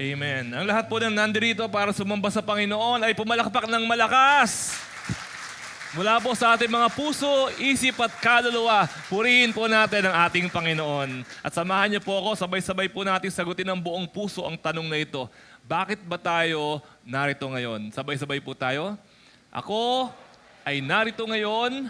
Amen. Ang lahat po ng nandirito para sumamba sa Panginoon ay pumalakpak ng malakas. Mula po sa ating mga puso, isip at kaluluwa, purihin po natin ang ating Panginoon. At samahan niyo po ako, sabay-sabay po natin sagutin ng buong puso ang tanong na ito. Bakit ba tayo narito ngayon? Sabay-sabay po tayo. Ako ay narito ngayon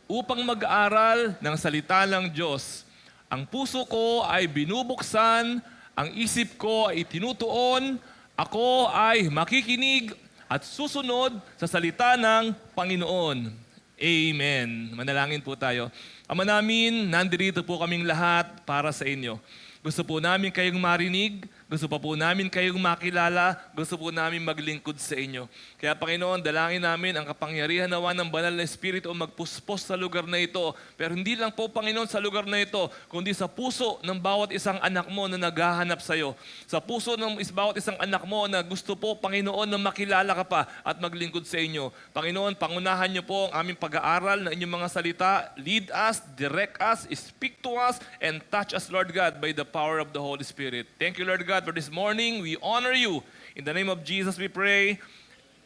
upang mag-aaral ng salita ng Diyos. Ang puso ko ay binubuksan, ang isip ko ay tinutuon, ako ay makikinig at susunod sa salita ng Panginoon. Amen. Manalangin po tayo. Ama namin, nandirito po kaming lahat para sa inyo. Gusto po namin kayong marinig, gusto pa po namin kayong makilala, gusto po namin maglingkod sa inyo. Kaya Panginoon, dalangin namin ang kapangyarihan nawa ng banal na Espiritu o magpuspos sa lugar na ito. Pero hindi lang po, Panginoon, sa lugar na ito, kundi sa puso ng bawat isang anak mo na naghahanap sa iyo. Sa puso ng bawat isang anak mo na gusto po, Panginoon, na makilala ka pa at maglingkod sa inyo. Panginoon, pangunahan niyo po ang aming pag-aaral ng inyong mga salita. Lead us, direct us, speak to us, and touch us, Lord God, by the power of the Holy Spirit. Thank you, Lord God, for this morning. We honor you. In the name of Jesus we pray.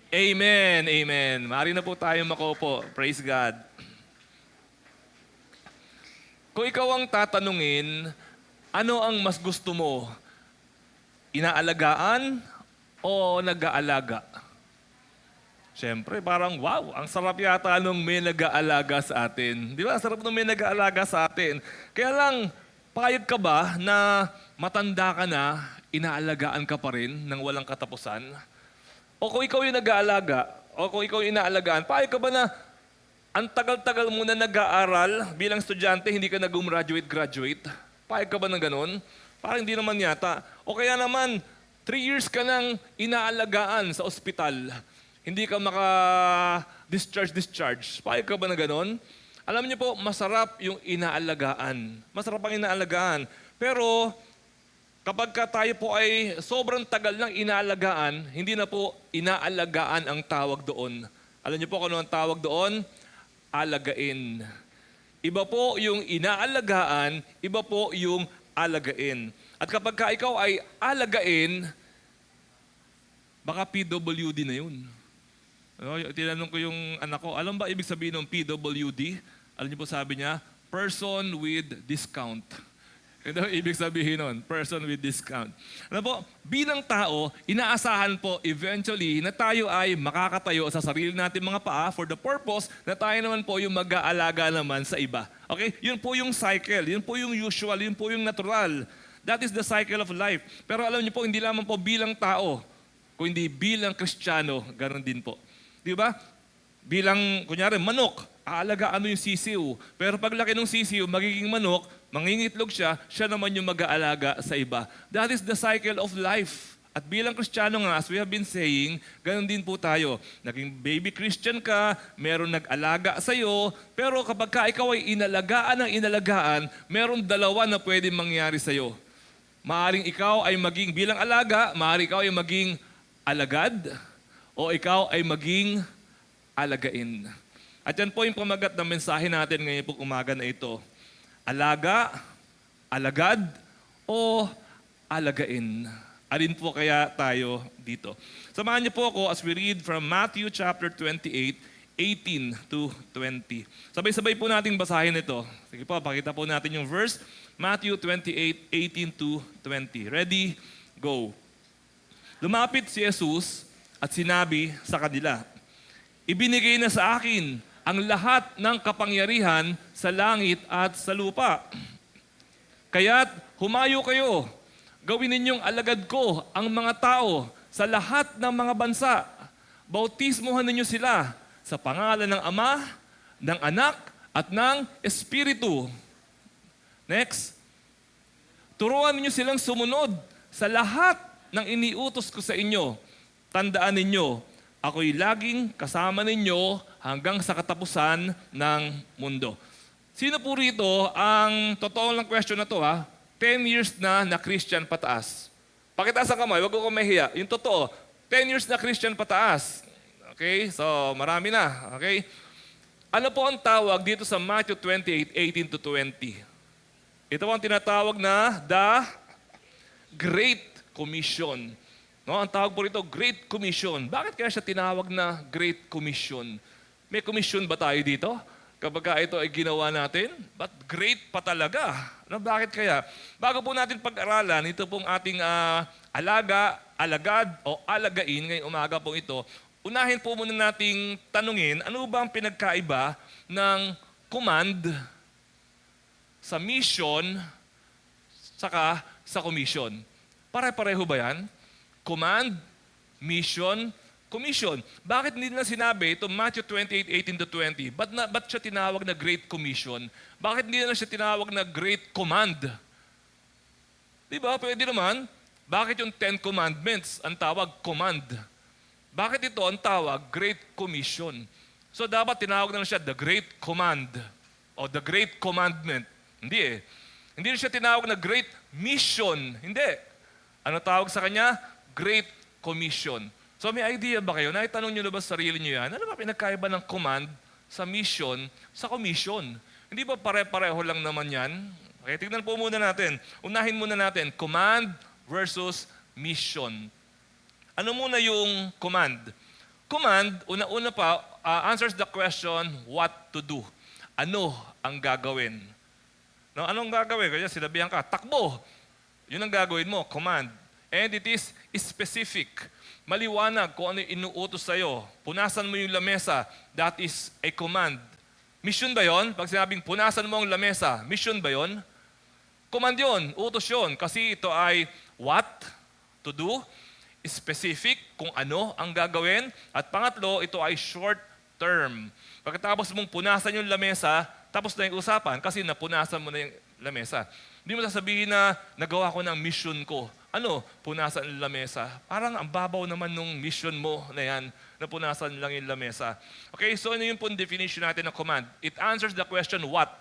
Amen. Amen. Maaari na po tayo makaupo. Praise God. Kung ikaw ang tatanungin, ano ang mas gusto mo? Inaalagaan o nag-aalaga? Siyempre, parang wow, ang sarap yata nung may nag-aalaga sa atin. Di ba? Ang sarap nung may nag-aalaga sa atin. Kaya lang, payag ka ba na matanda ka na, inaalagaan ka pa rin ng walang katapusan? O kung ikaw yung nag-aalaga, o kung ikaw yung inaalagaan, payag ka ba na ang tagal-tagal mo na nag-aaral bilang estudyante, hindi ka nag-graduate? Payag ka ba ng ganun? Parang hindi naman yata. O kaya naman, 3 years ka nang inaalagaan sa ospital. Hindi ka maka-discharge. Payag ka ba na ganun? Alam niyo po, masarap yung inaalagaan. Masarap ang inaalagaan. Pero kapag tayo po ay sobrang tagal ng inaalagaan, hindi na po inaalagaan ang tawag doon. Alam niyo po kung ano ang tawag doon? Alagain. Iba po yung inaalagaan, iba po yung alagain. At kapag ikaw ay alagain, baka PWD na yun. Tinanong ko yung anak ko, alam ba ibig sabihin ng PWD? Alam niyo po sabi niya, person with discount. Ito ibig sabihin nun, person with discount. Alam po, bilang tao, inaasahan po eventually na tayo ay makakatayo sa sarili natin mga paa for the purpose na tayo naman po yung mag-aalaga naman sa iba. Okay? Yun po yung cycle, yun po yung usual, yun po yung natural. That is the cycle of life. Pero alam niyo po, hindi lamang po bilang tao, kundi bilang Kristiyano, ganoon din po. Di ba? Bilang, kunyari, manok, aalagaan mo yung sisiw. Pero paglaki ng sisiw, magiging manok, mangingitlog siya, siya naman yung mag-aalaga sa iba. That is the cycle of life. At bilang Kristiyano nga, as we have been saying, ganun din po tayo. Naging baby Christian ka, meron nag-alaga sa'yo, pero kapag ikaw ay inalagaan, meron dalawa na pwedeng mangyari sa'yo. Maaring ikaw ay maging bilang alaga, maaring ikaw ay maging alagad, o ikaw ay maging alagain. At yan po yung pamagat ng mensahe natin ngayon po umaga na ito. Alaga, alagad, o alagain. Alin po kaya tayo dito? Samahan niyo po ako as we read from Matthew chapter 28, 18 to 20. Sabay-sabay po nating basahin ito. Sige po, pakita po natin yung verse. Matthew 28, 18 to 20. Ready? Go. Lumapit si Jesus at sinabi sa kanila, ibinigay na sa akin ang lahat ng kapangyarihan sa langit at sa lupa. Kaya't humayo kayo, gawin ninyong alagad ko ang mga tao sa lahat ng mga bansa. Bautismuhan ninyo sila sa pangalan ng Ama, ng Anak, at ng Espiritu. Next. Turuan ninyo silang sumunod sa lahat ng iniutos ko sa inyo. Tandaan ninyo, ako'y laging kasama ninyo hanggang sa katapusan ng mundo. Sino po rito ang totoo lang question na to 10 years na Christian pataas? Pakitaas ang kamay, wag ko mahiya. Yung totoo, 10 years na Christian pataas. Okay? So, marami na. Okay? Ano po ang tawag dito sa Matthew 28, 18 to 20? Ito po ang tinatawag na the Great Commission. No, ang tawag po rito, Great Commission. Bakit kaya siya tinawag na Great Commission? May commission ba tayo dito? Kapag ito ay ginawa natin? But great pa talaga. No, bakit kaya? Bago po natin pag-aralan, ito pong ating alagad o alagain ngayong umaga po ito, unahin po muna nating tanungin, ano ba ang pinagkaiba ng command sa mission saka sa commission? Pare-pareho ba yan? Command, mission, commission. Bakit hindi na sinabi ito Matthew 28:18-20? Ba't siya tinawag na Great Commission? Bakit hindi na siya tinawag na Great Command? Di ba? Pwede naman. Bakit yung 10 Commandments ang tawag command? Bakit ito ang tawag Great Commission? So dapat tinawag na siya the Great Command o the Great Commandment. Hindi eh. Hindi siya tinawag na Great Mission. Hindi. Ano tawag sa kanya? Great Commission. So may idea ba kayo? Naitanong nyo na ba sa sarili nyo yan? Ano ba pinagkaiba ng command sa mission sa commission? Hindi ba pare-pareho lang naman yan? Okay, tignan po muna natin. Unahin muna natin, command versus mission. Ano muna yung command? Command, una-una pa, answers the question, what to do. Ano ang gagawin? No, anong gagawin? Kaya sinabihan ka, takbo. Yun ang gagawin mo, command. And it is specific. Maliwanag kung ano yung inuutos sa'yo. Punasan mo yung lamesa. That is a command. Mission ba yon? Pag sinabing punasan mo ang lamesa, mission ba yon? Command yon, utos yon. Kasi ito ay what to do, specific kung ano ang gagawin. At pangatlo, ito ay short term. Pagkatapos mong punasan yung lamesa, tapos na yung usapan kasi napunasan mo na yung lamesa. Hindi mo sasabihin na nagawa ko ng mission ko. Ano? Punasan ang lamesa. Parang ang babaw naman nung mission mo na yan, na punasan lang yung lamesa. Okay, so ano yung pong definition natin ng command? It answers the question, what?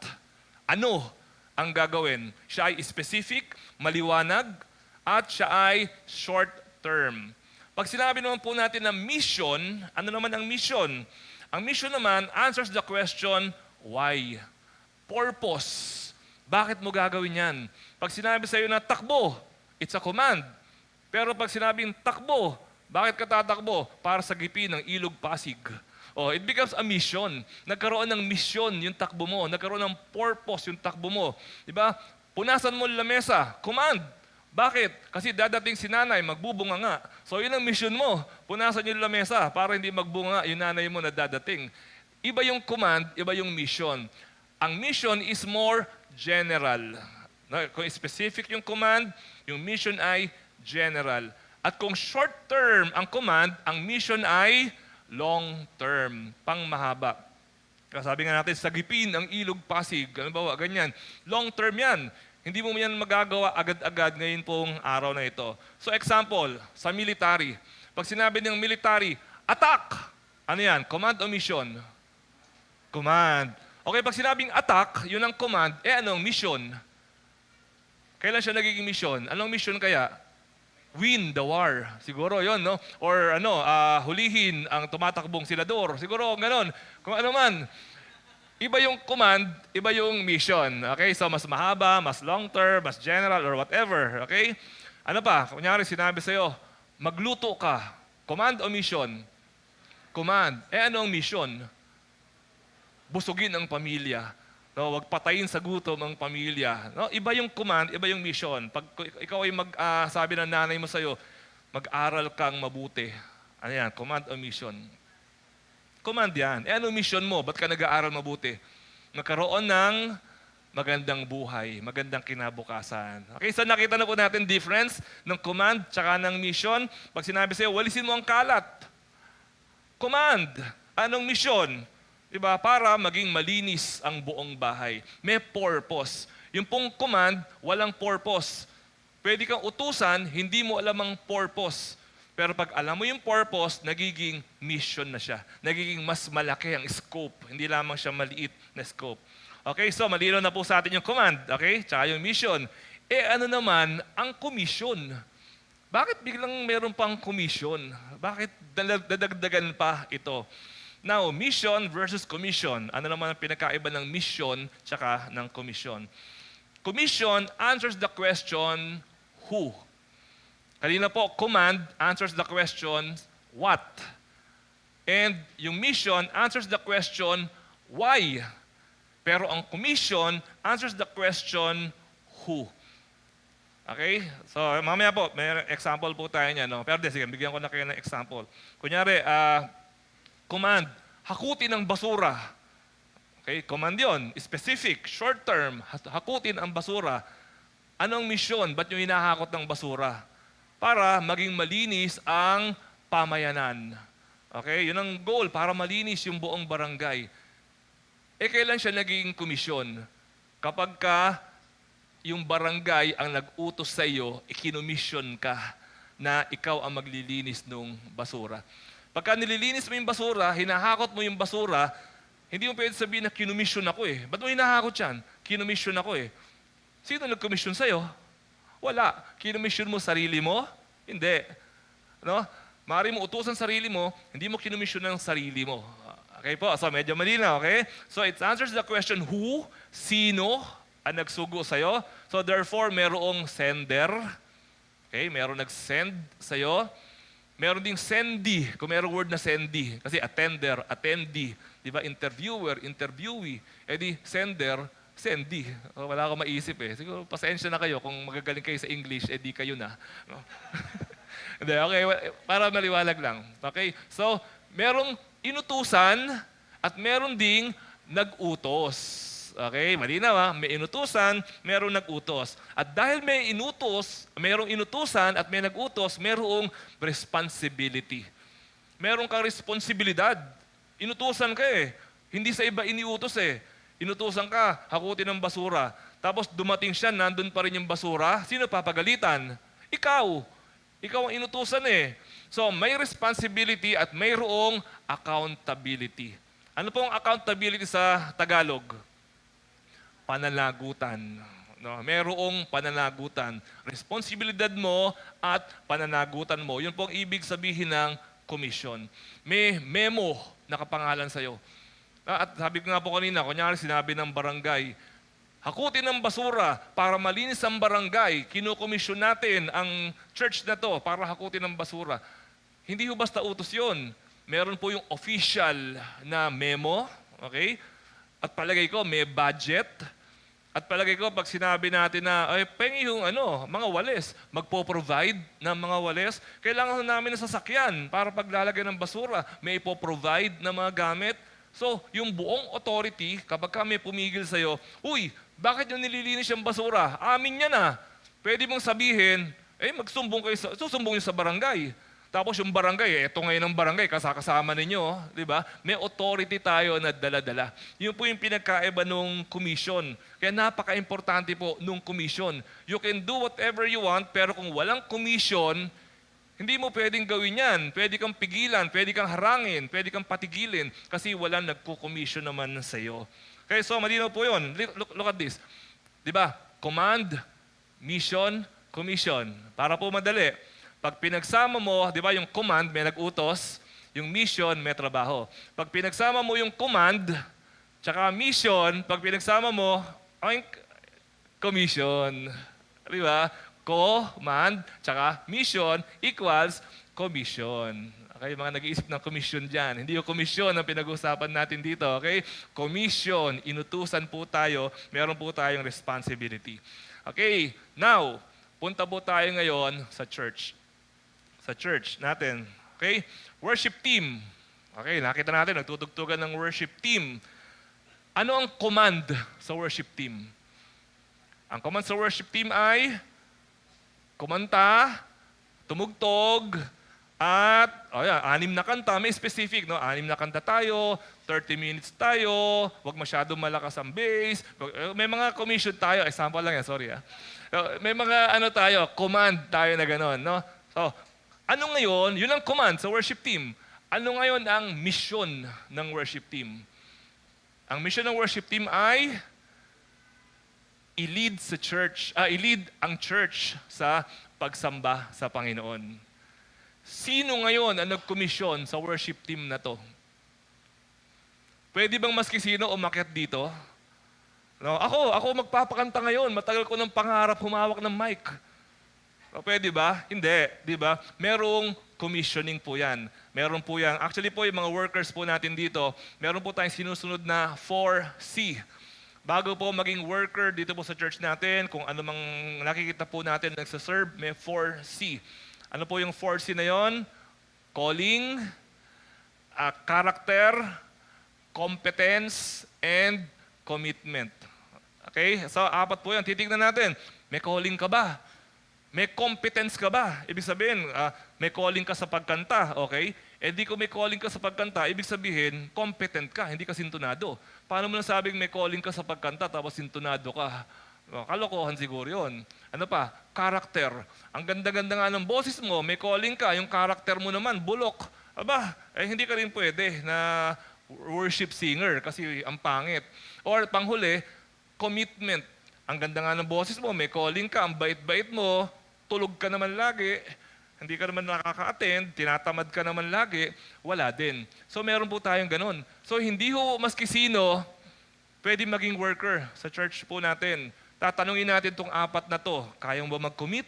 Ano ang gagawin? Siya ay specific, maliwanag, at siya ay short term. Pag sinabi naman po natin na mission, ano naman ang mission? Ang mission naman answers the question, why? Purpose. Bakit mo gagawin yan? Pag sinabi sa'yo na takbo, it's a command. Pero pag sinabing takbo, bakit ka tatakbo? Para sa gipi ng Ilog Pasig. Oh, it becomes a mission. Nagkaroon ng mission yung takbo mo. Nagkaroon ng purpose yung takbo mo. Diba? Punasan mo lamesa. Command. Bakit? Kasi dadating si nanay, magbubunga nga. So yun ang mission mo. Punasan yung lamesa para hindi magbunga yung nanay mo na dadating. Iba yung command, iba yung mission. Ang mission is more general. Kung specific yung command, yung mission ay general. At kung short term ang command, ang mission ay long term, pangmahaba. Sabi nga natin, sagipin ang Ilog Pasig. Ano ba? Ganyan. Long term yan. Hindi mo yan magagawa agad-agad ngayon pong araw na ito. So example, sa military. Pag sinabi ng military, attack! Ano yan? Command o mission? Command. Okay, pag sinabing attack, yun ang command, anong mission? Kailan siya nagiging mission? Anong mission kaya? Win the war. Siguro yon, no? Or hulihin ang tumatakbong senador. Siguro ganon. Kung ano man. Iba yung command, iba yung mission. Okay? So mas mahaba, mas long term, mas general, or whatever. Okay? Ano pa? Kunyari sinabi sa'yo, magluto ka. Command o mission? Command. Anong mission? Busugin ang pamilya. No, wag patayin sa gutom ang pamilya. No, iba yung command, iba yung mission. Pag ikaw ay sabi ng nanay mo sa'yo, mag-aral kang mabuti. Ano yan? Command o mission? Command yan. Anong mission mo? Ba't ka nag-aaral mabuti? Magkaroon ng magandang buhay, magandang kinabukasan. Okay, so nakita na po natin difference ng command tsaka ng mission. Pag sinabi sa'yo, walisin mo ang kalat. Command. Anong mission? Diba? Para maging malinis ang buong bahay. May purpose. Yung pong command, walang purpose. Pwede kang utusan, hindi mo alam ang purpose. Pero pag alam mo yung purpose, nagiging mission na siya. Nagiging mas malaki ang scope. Hindi lamang siya maliit na scope. Okay, so malinaw na po sa atin yung command. Okay, tsaka yung mission. Ano naman ang commission? Bakit biglang meron pang commission? Bakit dadagdagan pa ito? Now, mission versus commission. Ano naman ang pinakaiba ng mission tsaka ng commission? Commission answers the question, who? Kanina po, command answers the question, what? And yung mission answers the question, why? Pero ang commission answers the question, who? Okay? So, mamaya po, may example po tayo niya. No? Pero sige, bigyan ko na kayo ng example. Kunyari, command, hakutin ang basura. Okay? Command yon, specific, short term, hakutin ang basura. Anong mission? Ba't yung hinahakot ng basura? Para maging malinis ang pamayanan. Okay? Yun ang goal, para malinis yung buong barangay. Kailan siya naging komisyon? Kapag ka yung barangay ang nag-utos sa iyo, ikinomission ka na ikaw ang maglilinis ng basura. Pagka nililinis mo yung basura, hinahakot mo yung basura, hindi mo pwede sabihin na kinomission ako eh. Ba't mo hinahakot yan? Kinomission ako eh. Sino nag-commission sa'yo? Wala. Kinomission mo sarili mo? Hindi. No? Maaari mo utusan sarili mo, hindi mo kinomission ng sarili mo. Okay po? So medyo malinaw, okay? So it answers the question, who? Sino ang nagsugo sa'yo? So therefore, merong sender. Okay? Merong nag-send sa'yo. Meron ding sendee, kung merong word na sendee. Kasi attender, attendee. Di ba? Interviewer, interviewee. Di sender, sendee. Wala akong maisip eh. Siguro, pasensya na kayo kung magagaling kayo sa English, di kayo na. No? Hindi, okay. Para maliwalag lang. Okay? So, merong inutusan at meron ding nag-utos. Okay? Malinaw ha? May inutusan, merong nag-utos. At dahil may inutos, merong inutusan at may nag-utos, merong responsibility. Meron kang responsibilidad. Inutusan ka eh. Hindi sa iba iniutos eh. Inutusan ka, hakutin ng basura. Tapos dumating siya, nandun pa rin yung basura. Sino papagalitan? Ikaw. Ikaw ang inutusan eh. So, may responsibility at mayroong accountability. Ano pong accountability sa Tagalog? Pananagutan. No, mayroong pananagutan. Responsibilidad mo at pananagutan mo. Yun pong ibig sabihin ng commission. May memo na kapangalan sa'yo. At sabi ko nga po kanina, kunyari sinabi ng barangay, hakutin ng basura para malinis ang barangay. Kinukomisyon natin ang church na to para hakutin ng basura. Hindi ho basta utos yun. Meron po yung official na memo. Okay? At palagay ko, may budget. At palagay ko, pag sinabi natin na, ay, pengi yung mga walis, magpo-provide ng mga walis, kailangan namin ng sasakyan para paglalagay ng basura. May ipoprovide ng mga gamit. So, yung buong authority, kapag kami pumigil sa'yo, uy, bakit yung nililinis yung basura? Amin yan ah. Pwede mong sabihin, magsumbong kayo, susumbong nyo sa barangay. Tapos yung barangay, eto ngayon ang barangay, kasama ninyo, di ba? May authority tayo na dala-dala. Yun po yung pinagkaiba nung commission. Kaya napaka-importante po nung commission. You can do whatever you want, pero kung walang commission, hindi mo pwedeng gawin yan. Pwede kang pigilan, pwede kang harangin, pwede kang patigilin kasi walang nagko-commission naman sa iyo. Okay, so malinaw po yun. Look at this. Di ba? Command, mission, commission. Para po madali. Pag pinagsama mo, di ba yung command may nag-utos, yung mission may trabaho. Pag pinagsama mo yung command, tsaka mission, pag pinagsama mo, ang commission. Di ba? Command, tsaka mission equals commission. Okay, mga nag-iisip ng commission dyan. Hindi yung commission ang pinag-uusapan natin dito. Okay? Commission, inutusan po tayo, meron po tayong responsibility. Okay, now, punta po tayo ngayon sa church. Sa church natin. Okay? Worship team. Okay, nakita natin, nagtutugtugan ng worship team. Ano ang command sa worship team? Ang command sa worship team ay kumanta, tumugtog, at 6 na kanta, may specific, no? 6 na kanta tayo, 30 minutes tayo, wag masyadong malakas ang bass. May mga commission tayo, example lang yan, sorry ah. May mga tayo, command tayo na gano'n, no? So, ano ngayon, yun ang command sa worship team. Ano ngayon ang mission ng worship team? Ang mission ng worship team ay i-lead ang church sa pagsamba sa Panginoon. Sino ngayon ang nag-komisyon sa worship team na to? Pwede bang maski sino umakyat dito? No, ako magpapakanta ngayon. Matagal ko ng pangarap humawak ng mic. O, pwede ba? Hindi, di ba? Merong commissioning po yan. Meron po yan. Actually po, yung mga workers po natin dito, meron po tayong sinusunod na 4C. Bago po maging worker dito po sa church natin, kung ano mang nakikita po natin nagsaserve, may 4C. Ano po yung 4C na yon? Calling, character, competence, and commitment. Okay? So, apat po yan. Titignan natin. May calling ka ba? May competence ka ba? Ibig sabihin, may calling ka sa pagkanta, okay? Eh di ko may calling ka sa pagkanta, ibig sabihin, competent ka, hindi ka sintonado. Paano mo nasabing may calling ka sa pagkanta tapos sintonado ka? Kalokohan siguro yun. Ano pa? Character. Ang ganda-ganda nga ng boses mo, may calling ka, yung character mo naman, bulok. Aba, hindi ka rin pwede na worship singer kasi ang pangit. Or panghuli, commitment. Ang ganda nga ng boses mo, may calling ka, ang bait-bait mo, tulog ka naman lagi, hindi ka naman nakaka-attend, tinatamad ka naman lagi, wala din. So meron po tayong ganun. So hindi ho maski sino pwede maging worker sa church po natin. Tatanungin natin itong apat na to, kayang ba mag-commit?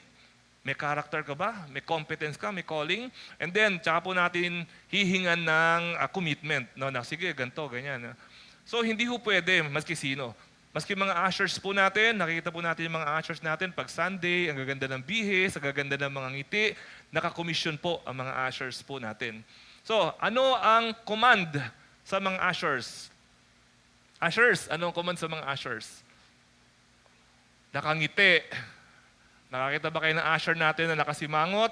May character ka ba? May competence ka? May calling? And then, tsaka po natin hihingan ng commitment. No, na, sige, ganito, ganyan. So hindi ho pwede maski sino. Maski mga ushers po natin, nakikita po natin yung mga ushers natin pag Sunday, ang gaganda ng bihis, ang gaganda ng mga ngiti, naka-commission po ang mga ushers po natin. So, ano ang command sa mga ushers? Ushers, ano ang command sa mga ushers? Nakangiti. Nakakita ba kayo ng usher natin na nakasimangot?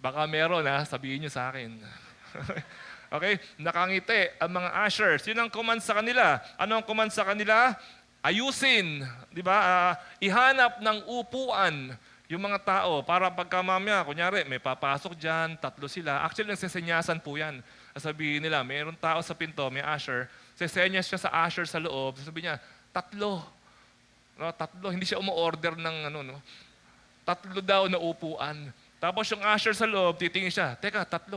Baka meron sabihin nyo sa akin. Okay? Nakangiti ang mga ushers. Yun ang command sa kanila. Ano ang command sa kanila? Ayusin. Di ba? Ihanap ng upuan yung mga tao para pagka mamaya, kunyari, may papasok dyan, 3 sila. Actually, nagsesenyasan po yan. Sabihin nila, mayroon tao sa pinto, may usher. Sesenyas siya sa usher sa loob. Sabi niya, 3. No, 3. Hindi siya umu-order ng 3 daw na upuan. Tapos yung usher sa loob, titingin siya, teka, 3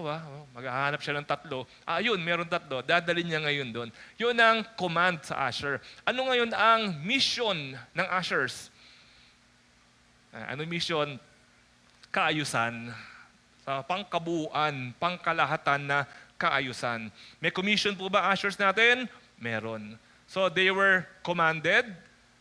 maghahanap siya ng 3. Yun, meron 3. Dadalhin niya ngayon doon. Yun ang command sa usher. Ano ngayon ang mission ng ushers? Ano mission? Kaayusan. Pangkabuuan, pangkalahatan na kaayusan. May commission po ba ushers natin? Meron. So they were commanded,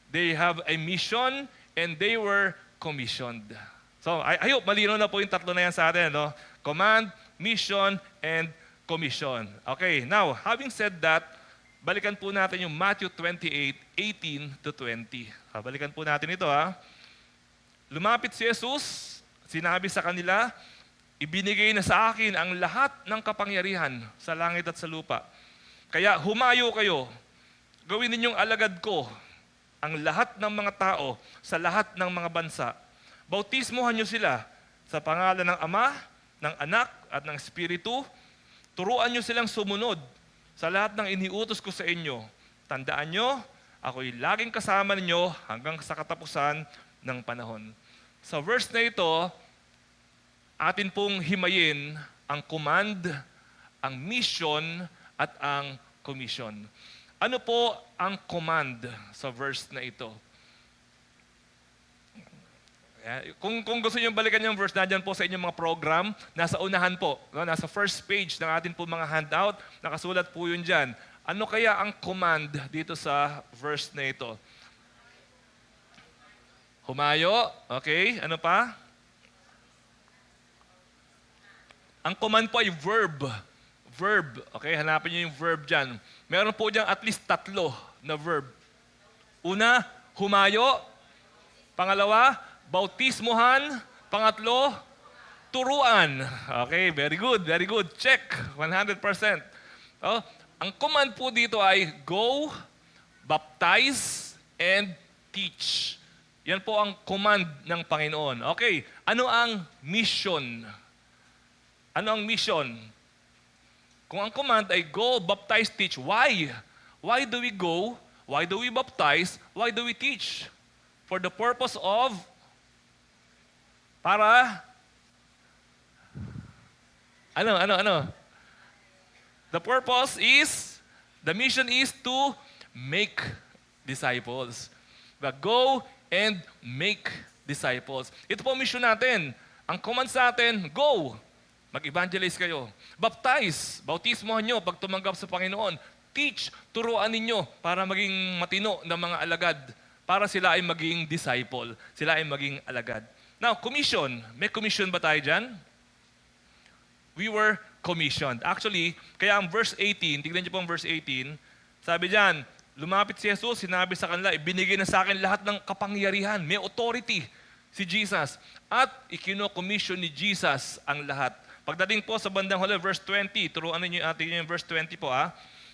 they have a mission, and they were commissioned. So, I hope malinaw na po yung 3 na yan sa atin. No? Command, mission, and commission. Okay, now, having said that, balikan po natin yung Matthew 28:18-20. Balikan po natin ito. Lumapit si Jesus, sinabi sa kanila, ibinigay na sa akin ang lahat ng kapangyarihan sa langit at sa lupa. Kaya humayo kayo, gawin ninyong alagad ko ang lahat ng mga tao sa lahat ng mga bansa. Bautismuhan niyo sila sa pangalan ng Ama, ng Anak, at ng Espiritu. Turuan niyo silang sumunod sa lahat ng iniutos ko sa inyo. Tandaan niyo, ako'y laging kasama ninyo hanggang sa katapusan ng panahon. Sa verse na ito, atin pong himayin ang command, ang mission, at ang commission. Ano po ang command sa verse na ito? Kung gusto niyo balikan yung verse, nandiyan po sa inyong mga program, nasa unahan po, nasa first page ng atin po mga handout, nakasulat po yun dyan. Ano kaya ang command dito sa verse na ito? Humayo, okay, ano pa? Ang command po ay verb. Verb, okay, hanapin niyo yung verb dyan. Meron po dyan at least 3 na verb. Una, humayo. Pangalawa, bautismuhan. Pangatlo, turuan. Okay, very good, very good. Check, 100%. Ang command po dito ay go, baptize, and teach. Yan po ang command ng Panginoon. Okay, ano ang mission? Ano ang mission? Kung ang command ay go, baptize, teach, why? Why do we go? Why do we baptize? Why do we teach? For the purpose of para ano? The purpose is, the mission is to make disciples. But go and make disciples. Ito po ang mission natin. Ang command sa atin, go! Mag-evangelize kayo. Baptize, bautismohan nyo pag tumanggap sa Panginoon. Teach, turuan ninyo para maging matino ng mga alagad. Para sila ay maging disciple. Sila ay maging alagad. Now, commission. May commission ba tayo dyan? We were commissioned. Actually, kaya ang verse 18, tignan niyo po ang verse 18, sabi dyan, lumapit si Jesus, sinabi sa kanila, ibinigay na sa akin lahat ng kapangyarihan. May authority si Jesus. At ikino-commission ni Jesus ang lahat. Pagdating po sa bandang huli, verse 20, turuan niyo yung verse 20 po.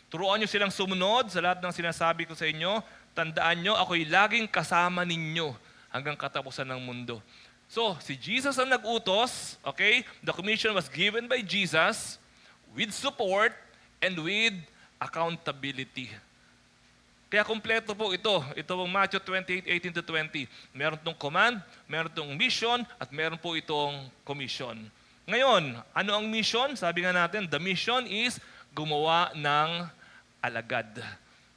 Turuan niyo silang sumunod sa lahat ng sinasabi ko sa inyo. Tandaan niyo, ako'y laging kasama ninyo hanggang katapusan ng mundo. So, si Jesus ang nag-utos, okay? The commission was given by Jesus with support and with accountability. Kaya kumpleto po ito. Ito ang Matthew 28:18-20. Meron itong command, meron itong mission, at meron po itong commission. Ngayon, ano ang mission? Sabi nga natin, the mission is gumawa ng alagad.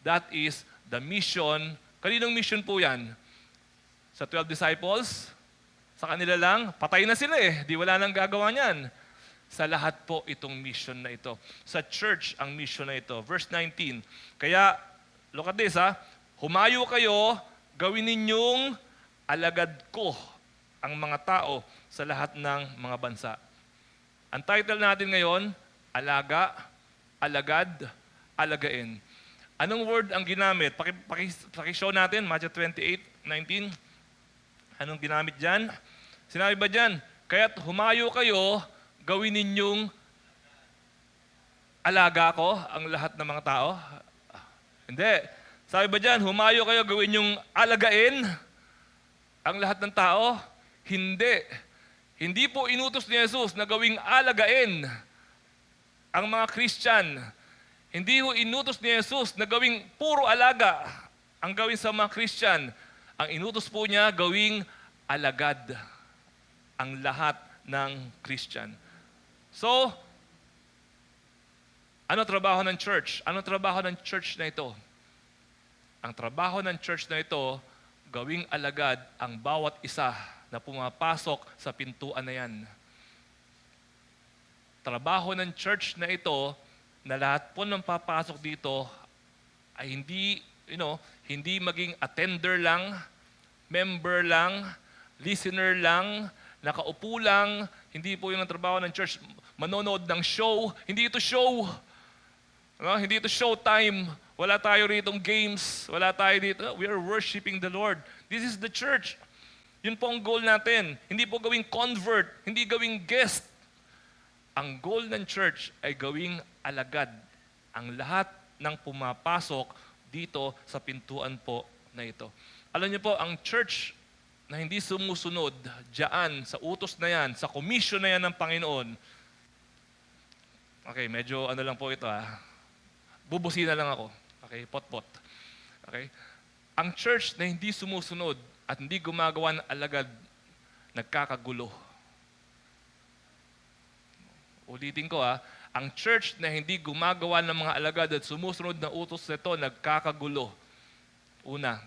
That is the mission. Kaninong mission po yan? Sa 12 disciples? Sa kanila lang? Patay na sila Di wala nang gagawa niyan. Sa lahat po itong mission na ito. Sa church ang mission na ito. Verse 19. Kaya, look at this Humayo kayo, gawin ninyong alagad ko ang mga tao sa lahat ng mga bansa. Ang title natin ngayon, alaga, alagad, alagain. Anong word ang ginamit? Paki-show natin, Matthew 28:19. Anong ginamit dyan? Sinabi ba dyan, kaya't humayo kayo, gawin ninyong alaga ko ang lahat ng mga tao? Hindi. Sabi ba dyan, humayo kayo, gawin ninyong alagain ang lahat ng tao? Hindi. Hindi po inutos ni Jesus na gawing alagain ang mga Christian. Hindi po inutos ni Jesus na gawing puro alaga ang gawin sa mga Christian. Ang inutos po niya gawing alagad ang lahat ng Christian. So, ano trabaho ng church? Ano trabaho ng church na ito? Ang trabaho ng church na ito, gawing alagad ang bawat isa na pumapasok sa pintuan na yan. Trabaho ng church na ito, na lahat po ng papasok dito ay hindi maging attender lang, member lang, listener lang, nakaupo lang. Hindi po yun ang trabaho ng church. Manonood ng show. Hindi ito show. Hindi ito show time. Wala tayo ritong games. Wala tayo dito. We are worshiping the Lord. This is the church. Yun po ang goal natin. Hindi po gawing convert, hindi gawing guest. Ang goal ng church ay gawing alagad. Ang lahat ng pumapasok dito sa pintuan po na ito. Alam niyo po, ang church na hindi sumusunod diyan sa utos na yan, sa commission na yan ng Panginoon. Okay, medyo lang po ito Bubusina lang ako. Okay, pot-pot. Okay? Ang church na hindi sumusunod at hindi gumagawa ng alagad, nagkakagulo. Ulitin ko ang church na hindi gumagawa ng mga alagad at sumusunod na utos nito, nagkakagulo. Una,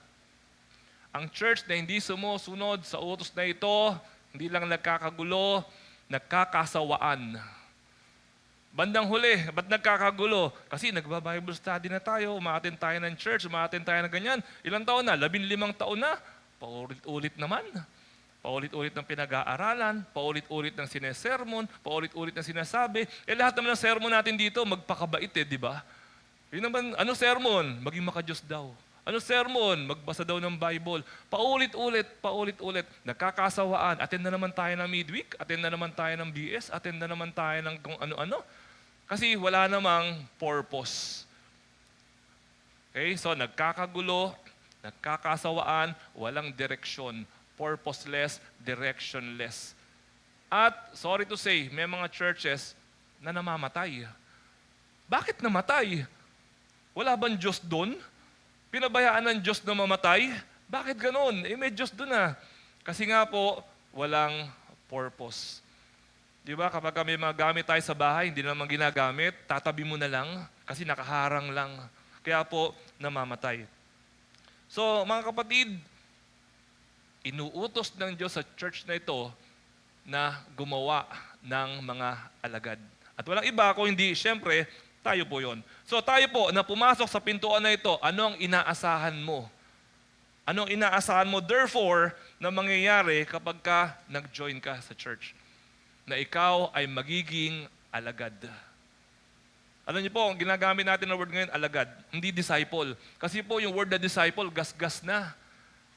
ang church na hindi sumusunod sa utos na ito, hindi lang nagkakagulo, nagkakasawaan. Bandang huli, ba't nagkakagulo? Kasi nagba-Bible study na tayo, umaattend tayo ng church, umaattend tayo ng ganyan. Ilang taon na? 15 taon na. Paulit-ulit naman. Paulit-ulit ng pinag-aaralan, paulit-ulit ng sinesermon, paulit-ulit ng sinasabi. Lahat naman ng sermon natin dito, magpakabait di ba? Yun naman, ano sermon? Maging makadiyos daw. Ano sermon? Magbasa daw ng Bible. Paulit-ulit, paulit-ulit. Nagkakasawaan. Attend na naman tayo ng midweek, attend na naman tayo ng BS, attend na naman tayo ng kung ano-ano. Kasi wala namang purpose. Okay, so nagkakagulo, nagkakasawaan, walang direksyon, purposeless, directionless. At, sorry to say, may mga churches na namamatay. Bakit namatay? Wala bang Diyos doon? Pinabayaan ng Diyos na mamatay? Bakit ganon? May Diyos doon Kasi nga po, walang purpose. Di ba, kapag may mga gamit tayo sa bahay, hindi naman ginagamit, tatabi mo na lang kasi nakaharang lang. Kaya po, namamatay. So, mga kapatid, inuutos ng Diyos sa church na ito na gumawa ng mga alagad. At walang iba kung hindi, siyempre, tayo po yon. So tayo po na pumasok sa pintuan na ito, ano ang inaasahan mo? Ano ang inaasahan mo, therefore, na mangyayari kapag ka nag-join ka sa church? Na ikaw ay magiging alagad. Alam niyo po, ang ginagamit natin na word ngayon, alagad, hindi disciple. Kasi po yung word na disciple, gas-gas na.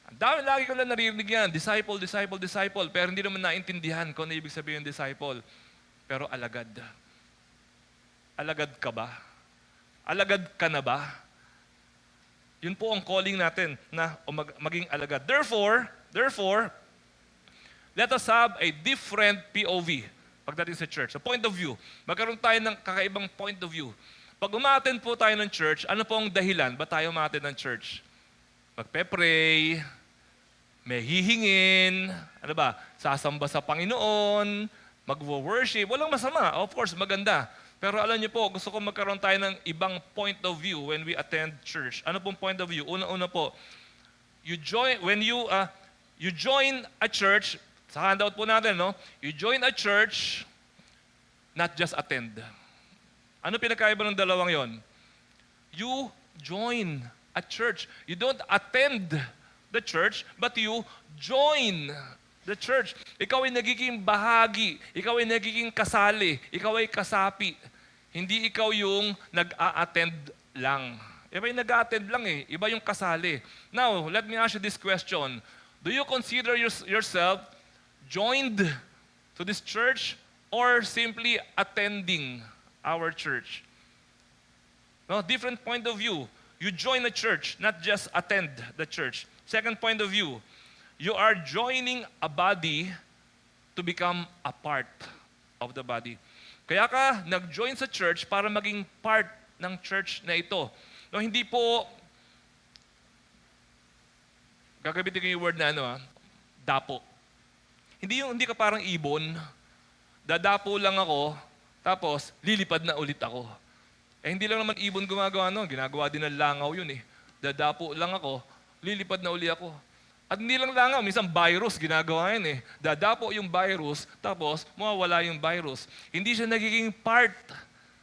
Ang dami, lagi ko lang naririnig yan, disciple, disciple, disciple. Pero hindi naman naintindihan kung ano ibig sabihin ng disciple. Pero alagad. Alagad ka ba? Alagad ka na ba? Yun po ang calling natin na maging alagad. Therefore, let us have a different POV pagdating sa church. A point of view. Magkaroon tayo ng kakaibang point of view. Pag umattend po tayo ng church, ano po ang dahilan ba tayo umattend ng church? Magpe-pray, may hihingin, ano ba, sasamba sa Panginoon, mag-worship, walang masama. Of course, maganda. Pero alam niyo po, gusto ko magkaroon tayo ng ibang point of view when we attend church. Ano pong point of view? Una-una po, when you join a church, sa handout po natin, no? You join a church, not just attend. Ano pinakaiba ng dalawang yon? You join a church. You don't attend the church, but you join the church. Ikaw ay nagiging bahagi. Ikaw ay nagiging kasali. Ikaw ay kasapi. Hindi ikaw yung nag-a-attend lang. Iba yung nag-a-attend lang eh. Iba yung kasali. Now, let me ask you this question. Do you consider yourself joined to this church or simply attending our church? No, different point of view. You join a church, not just attend the church. Second point of view, you are joining a body to become a part of the body. Kaya ka nag-join sa church para maging part ng church na ito. No, hindi po, gagamitin ko yung word na dapo. Hindi ka parang ibon, dadapo lang ako, tapos lilipad na ulit ako. Hindi lang naman ibon gumagawa, ginagawa din ng langaw yun eh. Dadapo lang ako, lilipad na uli ako. At hindi lang langaw, minsan virus ginagawa yun eh. Dadapo yung virus, tapos mawawala yung virus. Hindi siya nagiging part,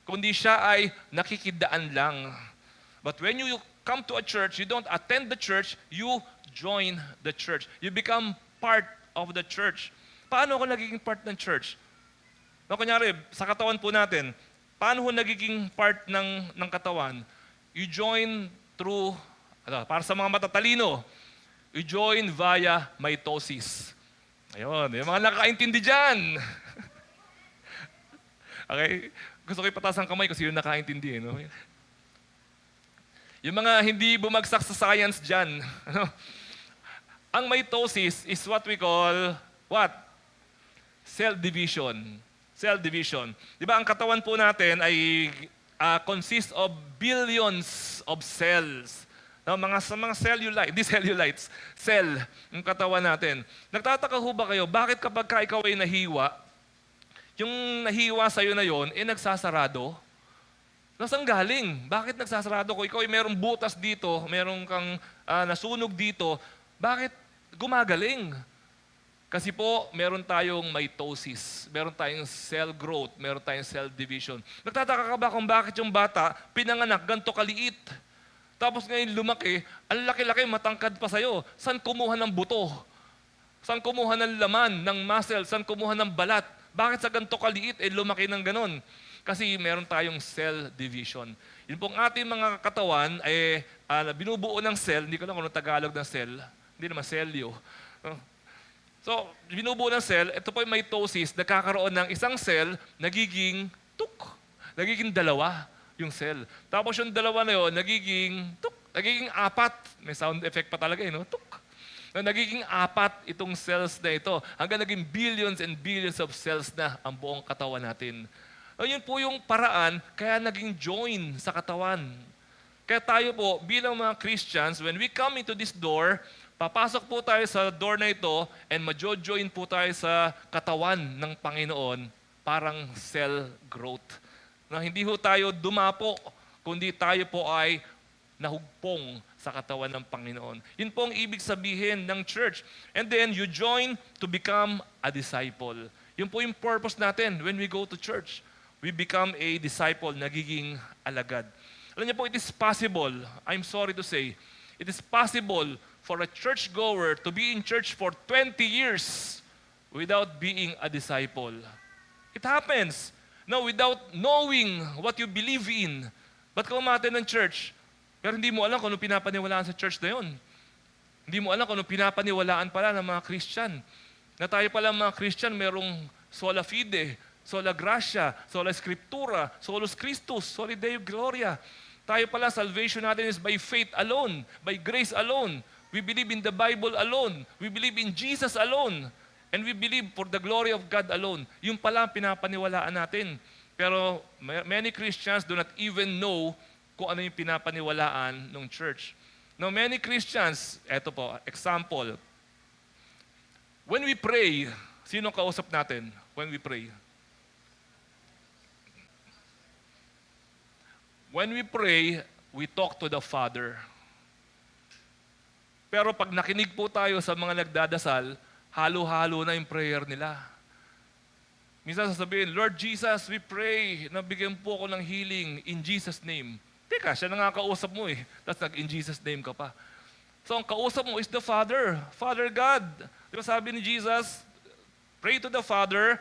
kundi siya ay nakikidaan lang. But when you come to a church, you don't attend the church, you join the church. You become part of the church. Paano ako nagiging part ng church? No, kunyari, sa katawan po natin, paano ho nagiging part ng katawan? You join through, para sa mga matatalino, you join via mitosis. Ayun, yung mga nakakaintindi dyan. Okay? Gusto ko ipataas ang kamay kasi yung nakaintindi. No? Yung mga hindi bumagsak sa science dyan. Ang mitosis is what we call, what? Cell division. Cell division. Di ba ang katawan po natin ay consists of billions of cells. No, mga cellulites, cell, yung katawan natin. Nagtataka ho ba kayo, bakit kapag ikaw ay nahiwa, yung nahiwa sa'yo na yon, nagsasarado? Nasaan galing? Bakit nagsasarado ko? Ikaw ay merong butas dito, merong kang nasunog dito, bakit gumagaling? Kasi po, meron tayong mitosis, meron tayong cell growth, meron tayong cell division. Nagtataka ka ba kung bakit yung bata pinanganak ganito kaliit? Tapos ngayon lumaki, ang laki-laki, matangkad pa sa'yo. Saan kumuha ng buto? Saan kumuha ng laman, ng muscle? Saan kumuha ng balat? Bakit sa ganito kaliit, lumaki ng ganon? Kasi meron tayong cell division. Yun pong ating mga katawan ay binubuo ng cell, hindi ko lang kung ano Tagalog ng cell, hindi naman selyo. So, binubuo ng cell, ito po yung mitosis, nagkakaroon ng isang cell, nagiging nagiging dalawa yung cell. Tapos yung dalawa na yun, nagiging apat. May sound effect pa talaga no? Nagiging apat itong cells na ito. Hanggang naging billions and billions of cells na ang buong katawan natin. Yun po yung paraan, kaya naging join sa katawan. Kaya tayo po, bilang mga Christians, when we come into this door, papasok po tayo sa door na ito and majo-join po tayo sa katawan ng Panginoon, parang cell growth. Na hindi ho tayo dumapo, kundi tayo po ay nahugpong sa katawan ng Panginoon. Yun po ang ibig sabihin ng church. And then you join to become a disciple. Yun po yung purpose natin when we go to church. We become a disciple, nagiging alagad. Alam niyo po, it is possible, I'm sorry to say, it is possible for a churchgoer to be in church for 20 years without being a disciple. It happens. No, without knowing what you believe in. Ba't ka umattend ng church? Pero hindi mo alam kung anong pinapaniwalaan sa church na yun. Hindi mo alam kung anong pinapaniwalaan pala ng mga Christian. Na tayo pala mga Christian, merong sola fide, sola gratia, sola scriptura, solus Christus, soli Deo gloria. Tayo pala, salvation natin is by faith alone, by grace alone. We believe in the Bible alone. We believe in Jesus alone. And we believe for the glory of God alone. Yung pala ang pinapaniwalaan natin. Pero many Christians do not even know kung ano yung pinapaniwalaan ng church. Now, many Christians, eto po, example, when we pray, sino kausap natin when we pray? When we pray, we talk to the Father. Pero pag nakinig po tayo sa mga nagdadasal, halo-halo na yung prayer nila. Minsan sasabihin, Lord Jesus, we pray na bigyan po ako ng healing in Jesus' name. Teka, siya nangakausap mo eh. Tapos in Jesus' name ka pa. So ang kausap mo is the Father, Father God. Di ba sabi ni Jesus, pray to the Father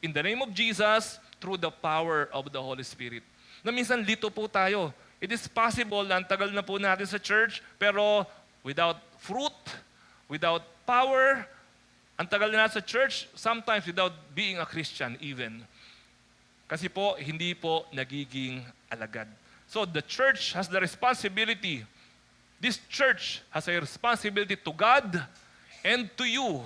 in the name of Jesus through the power of the Holy Spirit. Na minsan lito po tayo. It is possible na ang tagal na po natin sa church, pero without fruit, without power, ang tagal na natin sa church, sometimes without being a Christian even. Kasi po, hindi po nagiging alagad. So the church has the responsibility. This church has a responsibility to God and to you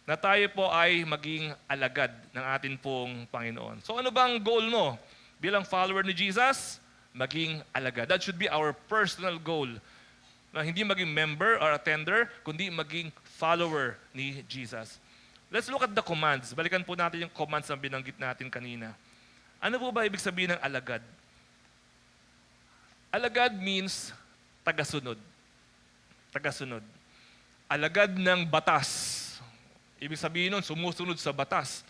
na tayo po ay maging alagad ng atin pong Panginoon. So ano bang goal mo? Bilang follower ni Jesus, maging alagad. That should be our personal goal. Na hindi maging member or attender, kundi maging follower ni Jesus. Let's look at the commands. Balikan po natin yung commands na binanggit natin kanina. Ano po ba ibig sabihin ng alagad? Alagad means tagasunod. Tagasunod. Alagad ng batas. Ibig sabihin nun, sumusunod sa batas.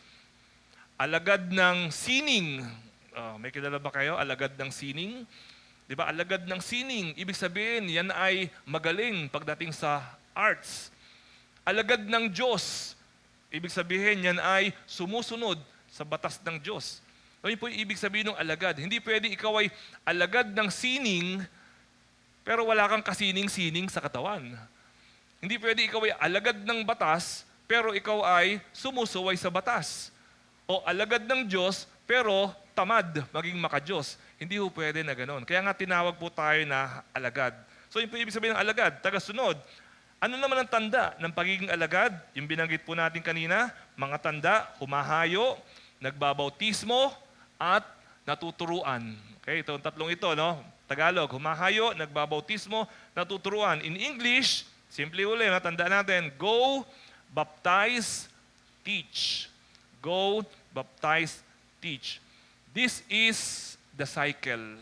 Alagad ng sining. May kilala ba kayo? Alagad ng sining. Di ba? Alagad ng sining. Ibig sabihin, yan ay magaling pagdating sa arts. Alagad ng Diyos. Ibig sabihin, yan ay sumusunod sa batas ng Diyos. So, yun po yung ibig sabihin ng alagad. Hindi pwede ikaw ay alagad ng sining, pero wala kang kasining-sining sa katawan. Hindi pwede ikaw ay alagad ng batas, pero ikaw ay sumusuway sa batas. O alagad ng Diyos, pero tamad maging makadiyos. Hindi po pwede na ganoon. Kaya nga tinawag po tayo na alagad. So yun po ibig sabihin ng alagad, tagasunod. Ano naman ang tanda ng pagiging alagad? Yung binanggit po natin kanina, mga tanda, humahayo, nagbabautismo, at natuturuan. Okay, itong tatlong ito, no? Tagalog, humahayo, nagbabautismo, natuturuan. In English, simple uli, tanda natin, go, baptize, teach. Go, baptize, teach. This is the cycle.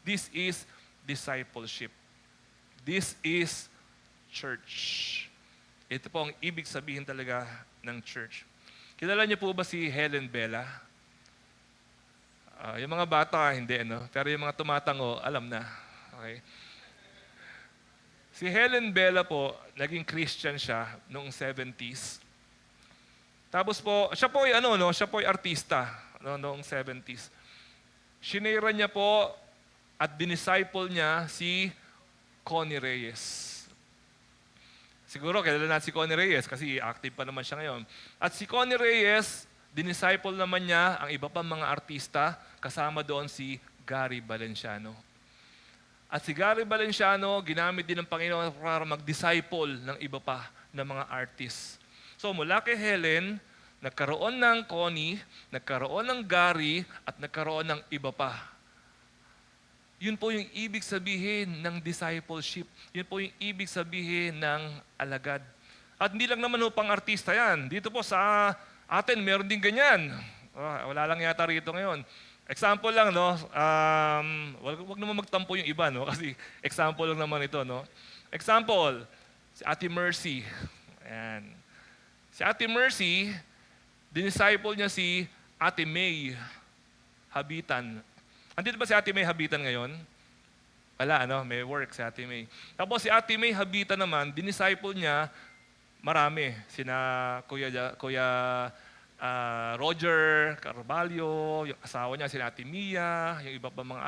This is discipleship. This is church. Ito po ang ibig sabihin talaga ng church. Kilala niyo po ba si Helen Bella? Yung mga bata, hindi, no? Pero yung mga tumatango, alam na. Okay? Si Helen Bella po, naging Christian siya noong 70s. Tapos po, siya po ay artista noong 70s. Sinira niya po at dinisciple niya si Connie Reyes. Siguro kilala natin si Connie Reyes kasi active pa naman siya ngayon. At si Connie Reyes, dinisciple naman niya ang iba pang mga artista, kasama doon si Gary Valenciano. At si Gary Valenciano, ginamit din ng Panginoon para mag-disciple ng iba pa na mga artists. So mula kay Helen, nagkaroon ng Connie, nagkaroon ng Gary, at nagkaroon ng iba pa. Yun po yung ibig sabihin ng discipleship. Yun po yung ibig sabihin ng alagad. At hindi lang naman pang artista yan. Dito po sa atin, meron din ganyan. Wala lang yata rito ngayon. Example lang, no? Wag naman magtampo yung iba, no? Kasi example lang naman ito, no? Example, si Ate Mercy. Ayan. Si Ate Mercy, dinisciple niya si Ate May Habitan. Andito ba si Ate May Habitan ngayon? Wala, may work si Ate May. Tapos si Ate May Habitan naman, dinisciple niya marami. Kuya Roger Carvalho, yung asawa niya, si Ate Mia, yung iba pa mga...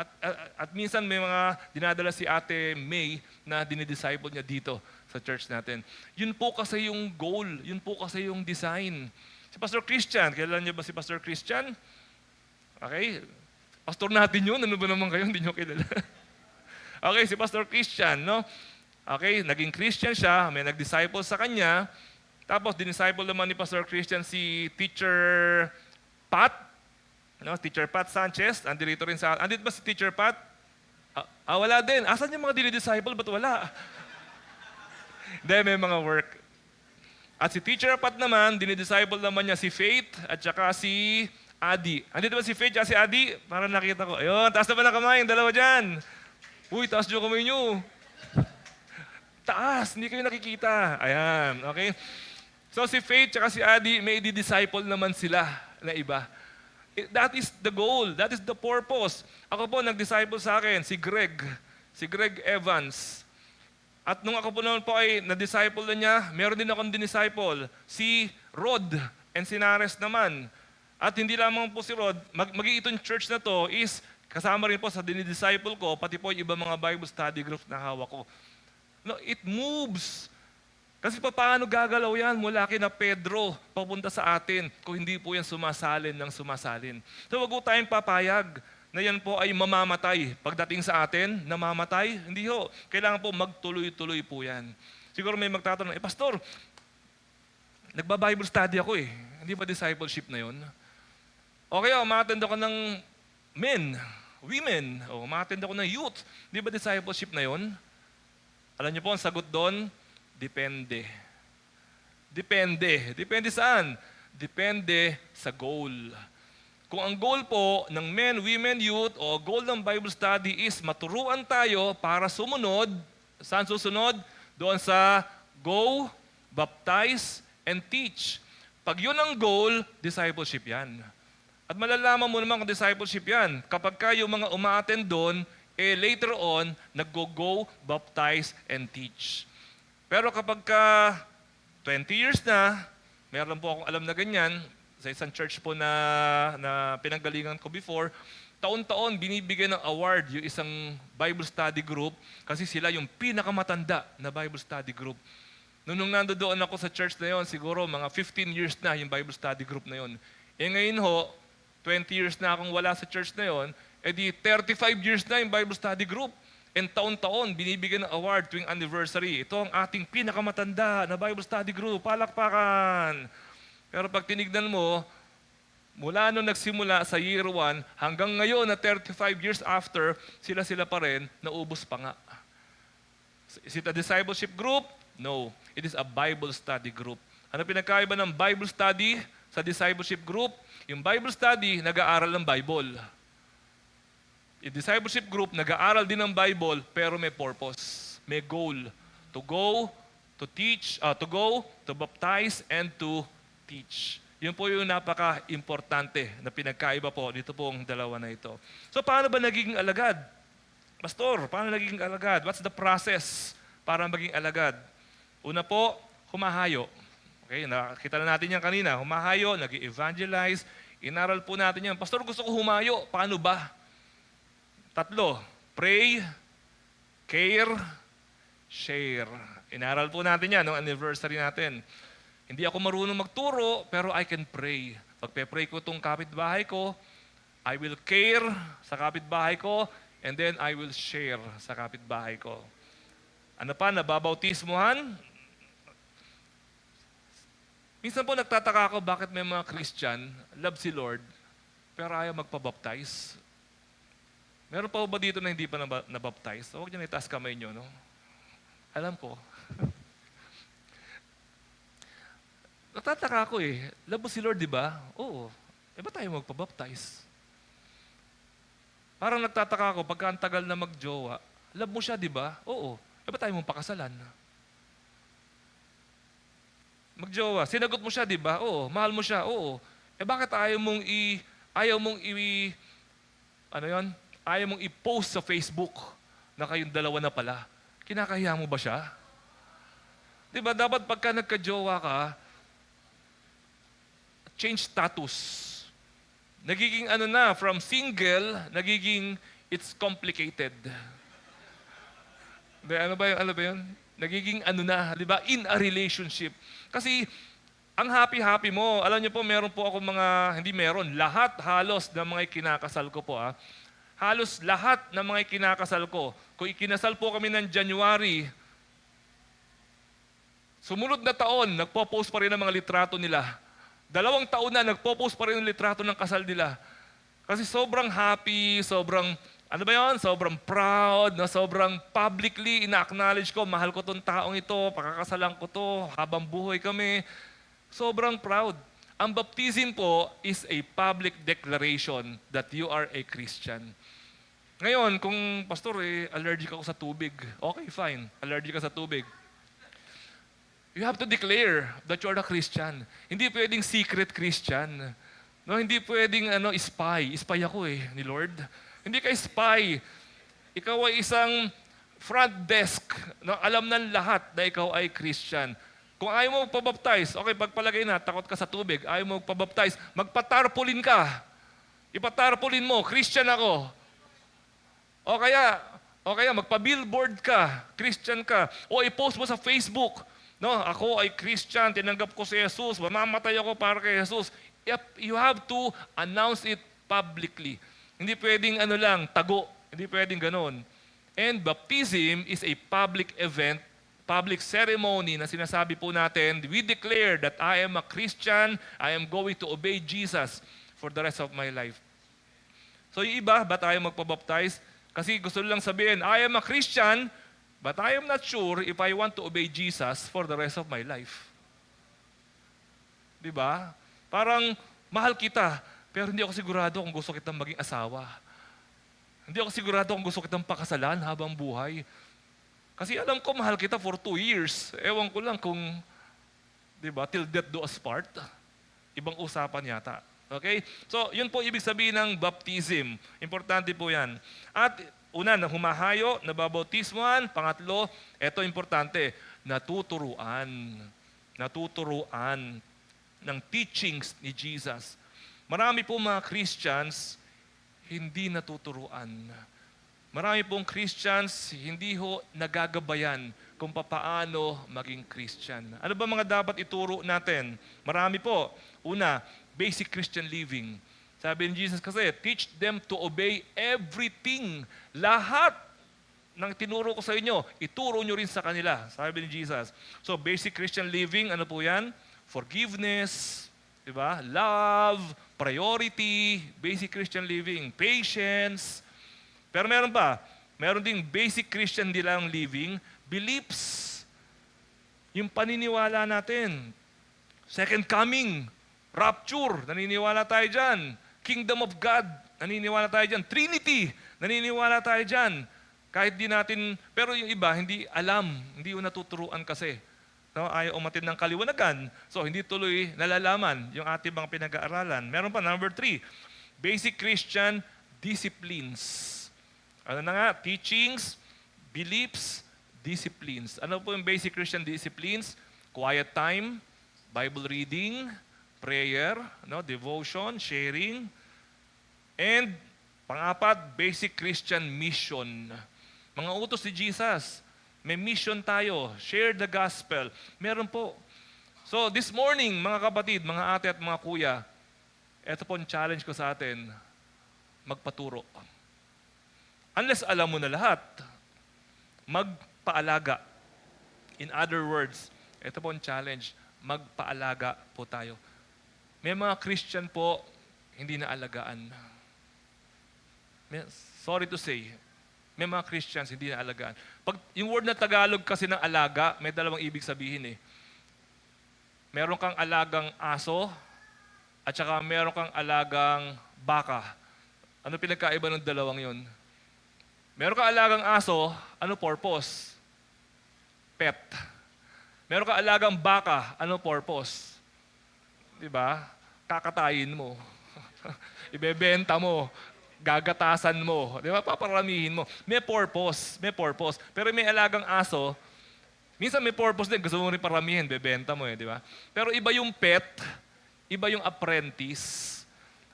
At minsan may mga dinadala si Ate May na dinidisciple niya dito sa church natin. Yun po kasi yung goal, yun po kasi yung design. Si Pastor Christian, kailan niyo ba si Pastor Christian? Okay, pastor natin yun, ano ba naman kayo, hindi niyo kilala. Okay, si Pastor Christian, no? Okay, naging Christian siya, may nag-disciple sa kanya, tapos dinisciple naman ni Pastor Christian si Teacher Pat, Teacher Pat Sanchez, andito rin sa... Andito ba si Teacher Pat? Wala din. Asan yung mga dinidisciple? Ba't wala? Hindi, may mga work. At si Teacher Pat naman, dinidisciple naman niya si Faith at saka si Adi. Andito ba si Faith at si Adi? Para nakita ko. Ayun, taas na ba na kamay? Yung dalawa dyan. Uy, taas nyo kamay nyo. Taas, hindi kayo nakikita. Ayan, okay? So si Faith at si Adi, may di-disciple naman sila na iba. That is the goal. That is the purpose. Ako po, nag-disciple sa akin, si Greg Evans. At nung ako po naman po ay na-disciple na niya, meron din akong dinisciple, si Rod and si Nares naman. At hindi lamang po si Rod, mag-iitong church na to is kasama rin po sa dinidisciple ko, pati po yung iba mga Bible study groups na hawak ko. No, it moves. Kasi paano gagalaw yan mula kina Pedro papunta sa atin kung hindi po yan sumasalin ng sumasalin. So wag po tayong papayag na yan po ay mamamatay. Pagdating sa atin, namamatay? Hindi ho. Kailangan po magtuloy-tuloy po yan. Siguro may magtatanong, Pastor, nagba-Bible study ako eh. Hindi ba discipleship na yun? Okay, ma-attend ako ng men, women, ma-attend ako ng youth. Hindi ba discipleship na yun? Alam niyo po, ang sagot doon, depende. Depende. Depende saan? Depende sa goal. Kung ang goal po ng men, women, youth, o goal ng Bible study is maturuan tayo para sumunod, saan susunod? Doon sa go, baptize, and teach. Pag yun ang goal, discipleship yan. At malalaman mo naman kung discipleship yan. Kapag kayo mga uma-attend doon, later on, nag-go, baptize, and teach. Pero kapag 20 years na, meron po akong alam na ganyan, sa isang church po na pinanggalingan ko before, taon-taon binibigyan ng award yung isang Bible study group kasi sila yung pinakamatanda na Bible study group. Nung nandoon ako sa church na yon, siguro mga 15 years na yung Bible study group na yon. Ngayon ho, 20 years na akong wala sa church na yon, di 35 years na yung Bible study group. And taon-taon, binibigyan ng award tuwing anniversary. Ito ang ating pinakamatanda na Bible study group. Palakpakan! Pero pag tinignan mo, mula nung nagsimula sa year 1, hanggang ngayon na 35 years after, sila pa rin, naubos pa nga. Is it a discipleship group? No. It is a Bible study group. Ano pinagkaiba ng Bible study sa discipleship group? Yung Bible study, nag-aaral ng Bible. Yung discipleship group, nag-aaral din ng Bible, pero may purpose, may goal. To go, to teach, to go, to baptize, and to teach. Yun po yung napaka-importante na pinagkaiba po dito pong dalawa na ito. So paano ba nagiging alagad? Pastor, paano nagiging alagad? What's the process para maging alagad? Una po, humahayo. Okay, nakita na natin yan kanina. Humahayo, nag-evangelize, inaral po natin yan. Pastor, gusto ko humayo. Paano ba? 3, pray, care, share. Inaral po natin yan, no anniversary natin. Hindi ako marunong magturo, pero I can pray. Pagpe-pray ko itong kapitbahay ko, I will care sa kapitbahay ko, and then I will share sa kapitbahay ko. Ano pa, nababautismuhan? Minsan po nagtataka ako bakit may mga Christian, love si Lord, pero ayaw magpabaptize. Meron pa ba dito na hindi pa nabaptize? So, huwag niyo na itaas kamay niyo, no? Alam ko. Nagtataka ako eh. Love mo si Lord, di ba? Oo. Ba tayo magpabaptize? Parang nagtataka ako, pagka ang tagal na magjowa, love mo siya, di ba? Oo. ba't tayo mong pakasalan? Magjowa, sinagot mo siya, di ba? Oo. Mahal mo siya, oo. Bakit ayaw mong ano yon? Ayaw mong i-post sa Facebook na kayong dalawa na pala? Kinakahiya mo ba siya? Di ba, dapat pagka nagka-jowa ka, change status. Nagiging from single, nagiging it's complicated. Ano ba yun? Nagiging di ba? In a relationship. Kasi, ang happy-happy mo, alam niyo po, meron po ako lahat halos ng mga kinakasal ko po. Halos lahat ng mga kinakasal ko. Kung ikinasal po kami ng January, sumunod na taon, nagpo-post pa rin ang mga litrato nila. 2 taon na, nagpo-post pa rin ang litrato ng kasal nila. Kasi sobrang happy, sobrang sobrang proud, sobrang publicly ina-acknowledge ko, mahal ko tong taong ito, pakakasalan ko to, habang buhay kami. Sobrang proud. Ang baptism po is a public declaration that you are a Christian. Ngayon, kung pastor, allergic ako sa tubig. Okay, fine. Allergic ka sa tubig. You have to declare that you are a Christian. Hindi pwedeng secret Christian. No, hindi pwedeng spy. Spy ako ni Lord. Hindi ka spy. Ikaw ay isang front desk na alam ng lahat na ikaw ay Christian. Kung ayaw mo magpabaptize, okay, pagpalagay na, takot ka sa tubig, ayaw mo magpabaptize, magpatarpulin ka. Ipatarpulin mo, Christian ako. O kaya magpa-billboard ka, Christian ka. O i-post mo sa Facebook, no, ako ay Christian, tinanggap ko si Jesus, mamamatay ako para kay Jesus. You have to announce it publicly. Hindi pwedeng tago. Hindi pwedeng ganon. And baptism is a public event, public ceremony na sinasabi po natin, we declare that I am a Christian, I am going to obey Jesus for the rest of my life. So yung iba, ba't ayaw magpabaptize? Kasi gusto lang sabihin, I am a Christian, but I am not sure if I want to obey Jesus for the rest of my life. Diba? Parang mahal kita, pero hindi ako sigurado kung gusto kitang maging asawa. Hindi ako sigurado kung gusto kitang pakasalan habang buhay. Kasi alam ko mahal kita for 2 years. Ewan ko lang kung, diba, till death do us part. Ibang usapan yata. Okay? So, yun po ibig sabihin ng baptism. Importante po yan. At una, na humahayo, nababautismuhan. Pangatlo, eto importante, natuturuan. Natuturuan ng teachings ni Jesus. Marami po mga Christians hindi natuturuan. Marami pong Christians hindi nagagabayan kung papaano maging Christian. Ano ba mga dapat ituro natin? Marami po. Una, basic Christian living. Sabi ni Jesus kasi, teach them to obey everything. Lahat ng tinuro ko sa inyo, ituro nyo rin sa kanila. Sabi ni Jesus. So, basic Christian living, ano po yan? Forgiveness, diba? Love, priority, basic Christian living, patience. Pero meron pa, meron ding basic Christian nilang living, beliefs. Yung paniniwala natin. Second coming, rapture, naniniwala tayo dyan. Kingdom of God, naniniwala tayo dyan. Trinity, naniniwala tayo dyan. Kahit di natin, pero yung iba, hindi alam, hindi yung natuturuan kasi. No, ayaw umatin ng kaliwanagan. So, hindi tuloy nalalaman yung ating mga pinag-aaralan. Meron pa, number 3, basic Christian disciplines. Ano na nga? Teachings, beliefs, disciplines. Ano po yung basic Christian disciplines? Quiet time, Bible reading, prayer, devotion, sharing, and pang-apat, basic Christian mission. Mga utos ni Jesus. May mission tayo. Share the gospel. Meron po. So, this morning, mga kapatid, mga ate at mga kuya, ito po ang challenge ko sa atin, magpaturo. Unless alam mo na lahat, magpaalaga. In other words, ito po ang challenge, magpaalaga po tayo. May mga Christian po, hindi na alagaan. Sorry to say, may mga Christians hindi na alagaan. Pag yung word na Tagalog kasi ng alaga, may dalawang ibig sabihin . Meron kang alagang aso, at saka meron kang alagang baka. Ano pinagkaiba ng dalawang yon? Meron kang alagang aso, ano purpose? pet. Meron ka alagang baka, ano purpose? Di ba? Kakatayin mo. Ibebenta mo. Gagatasan mo. Di ba? Paparamihin mo. May purpose. May purpose. Pero may alagang aso, minsan may purpose din. Gusto mo rin paramihin. Bebenta mo di ba? Pero iba yung pet, iba yung apprentice.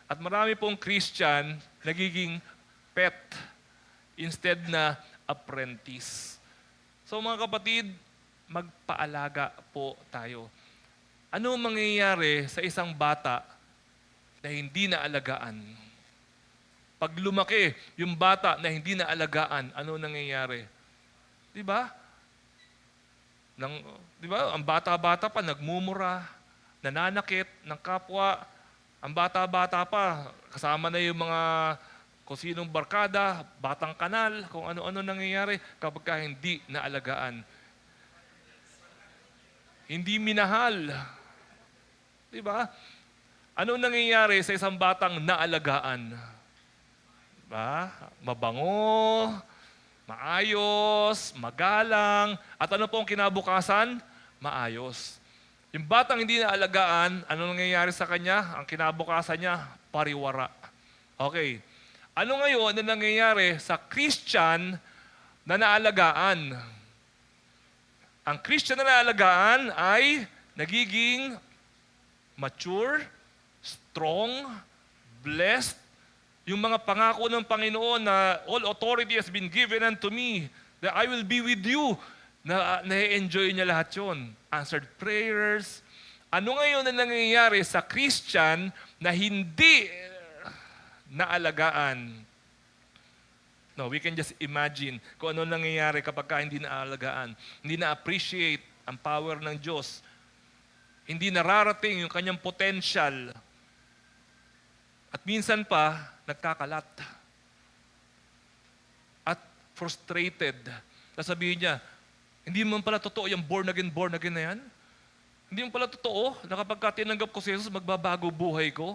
At marami pong Christian nagiging pet instead na apprentice. So mga kapatid, magpaalaga po tayo. Ano mangyayari sa isang bata na hindi naalagaan? Pag lumaki, yung bata na hindi naalagaan, ano nangyayari? Di ba? Di ba? Ang bata-bata pa, nagmumura, nananakit ng kapwa. Ang bata-bata pa, kasama na yung mga kung sinong barkada, batang kanal, kung ano-ano nangyayari kapag hindi naalagaan. Hindi minahal. Di ba? Ano nangyayari sa isang batang naalagaan? Diba? Mabango, maayos, magalang, at ano po ang kinabukasan? Maayos. Yung batang hindi naalagaan, ano nangyayari sa kanya? Ang kinabukasan niya, pariwara. Okay. Ano ngayon na nangyayari sa Christian na naalagaan? Ang Christian na naalagaan ay nagiging mature, strong, blessed. Yung mga pangako ng Panginoon na all authority has been given unto me, that I will be with you, na-enjoy niya lahat yun. Answered prayers. Ano ngayon na nangyayari sa Christian na hindi naalagaan? No, we can just imagine kung ano nangyayari kapag hindi naalagaan. Hindi na-appreciate ang power ng Diyos. Hindi nararating yung kanyang potential. At minsan pa, nagkakalat. At frustrated. Sasabihin niya, hindi mo pala totoo yung born again na yan? Hindi mo pala totoo na kapag tinanggap ko si Jesus, magbabago buhay ko?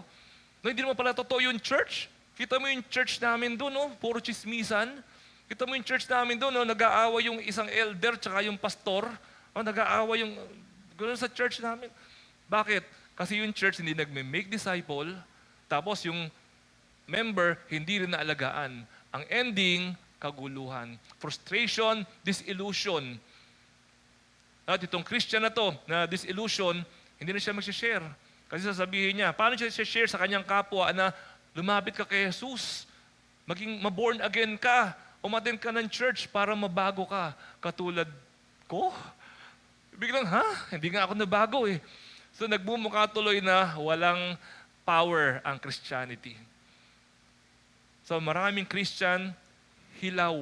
No, hindi mo pala totoo yung church? Kita mo yung church namin doon, no? Puro chismisan. Kita mo yung church namin doon, no? Nag-aaway yung isang elder tsaka yung pastor. O, nag-aaway yung... Ganoon sa church namin. Bakit? Kasi yung church hindi nagme-make disciple, tapos yung member hindi rin naalagaan. Ang ending, kaguluhan. Frustration, disillusion. At itong Christian na to, na disillusion, hindi na siya mag-share. Kasi sasabihin niya, paano siya share sa kanyang kapwa na lumapit ka kay Jesus, maging maborn again ka, umattend ka ng church para mabago ka, katulad ko? Biglang, hindi nga ako nabago eh. So nagmumukha tuloy na walang power ang Christianity. So maraming Christian, hilaw.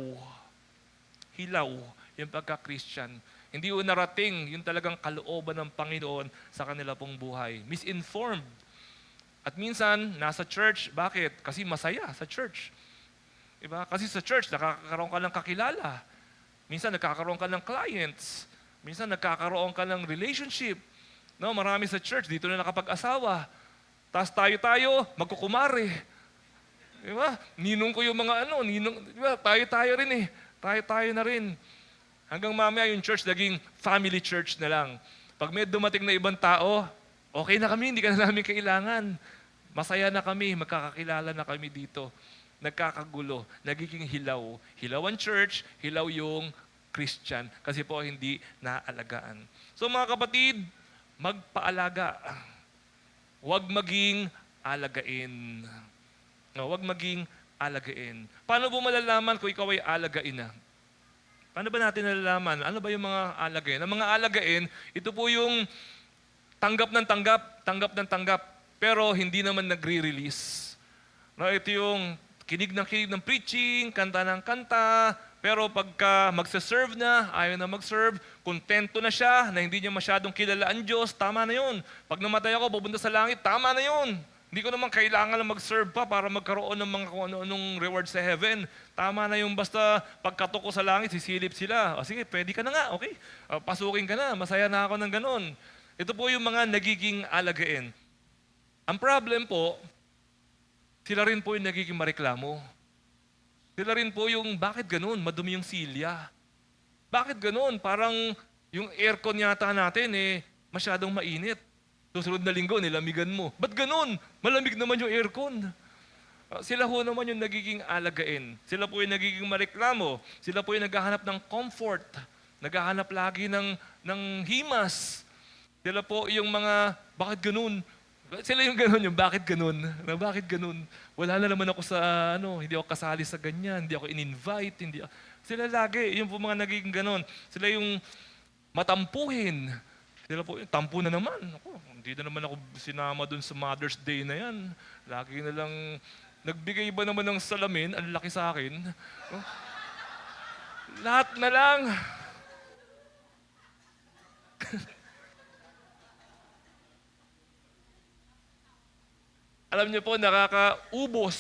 Hilaw yung pagka-Christian. Hindi yung narating yung talagang kalooban ng Panginoon sa kanila pong buhay. Misinformed. At minsan, nasa church, bakit? Kasi masaya sa church. Diba? Kasi sa church, nakakaroon ka ng kakilala. Minsan, nagkakaroon ka ng clients. Minsan, nagkakaroon ka ng relationship. No, marami sa church, dito na nakapag-asawa. Tapos tayo, magkukumare. Diba? Ninong ko yung mga diba? Tayo rin eh. Tayo na rin. Hanggang mamaya yung church naging family church na lang. Pag may dumating na ibang tao, okay na kami, hindi ka na namin kailangan. Masaya na kami, magkakakilala na kami dito. Nagkakagulo, nagiging hilaw. Hilaw ang church, hilaw yung Christian. Kasi po hindi naalagaan. So mga kapatid, magpaalaga. Huwag maging alagain. No, huwag maging alagain. Paano po malalaman kung ikaw ay alagain na? Paano ba natin nalalaman? Ano ba yung mga alagain? Ang mga alagain, ito po yung tanggap ng tanggap, pero hindi naman nagre-release. No, ito yung kinig ng preaching, kanta ng kanta, pero pagka magsaserve na, ayaw na mag-serve, kontento na siya, na hindi niya masyadong kilala ang Diyos, tama na yun. Pag namatay ako, pupunta sa langit, tama na yun. Hindi ko naman kailangan na mag-serve pa para magkaroon ng mga kung ano-anong reward sa heaven. Tama na yung basta pagkatok ko sa langit, sisilip sila. O sige, pwede ka na nga, okay. Pasukin ka na, masaya na ako ng ganun. Ito po yung mga nagiging alagain. Ang problem po, sila rin po yung nagiging mareklamo. Sila rin po yung, bakit ganun? Madumi yung silya. Bakit ganun? Parang Yung aircon yata natin masyadong mainit. Susunod na linggo, nilamigan mo. Ba't ganun? Malamig naman yung aircon. Sila ho naman yung nagiging alagain. Sila po yung nagiging mareklamo. Sila po yung naghahanap ng comfort. Naghahanap lagi ng himas. Sila po yung mga, bakit ganun? Sila yung ganun, yung bakit ganun? Na bakit ganun? Wala na naman ako sa, hindi ako kasali sa ganyan, hindi ako in-invite, Sila lagi, yung po mga nagiging ganun. Sila yung matampuhin. Sila po, tampo na naman. Ako, hindi na naman ako sinama dun sa Mother's Day na yan. Lagi na lang, nagbigay ba naman ng salamin, ang laki sa akin. Oh. Lahat na lang. Alam niyo po, nakakaubos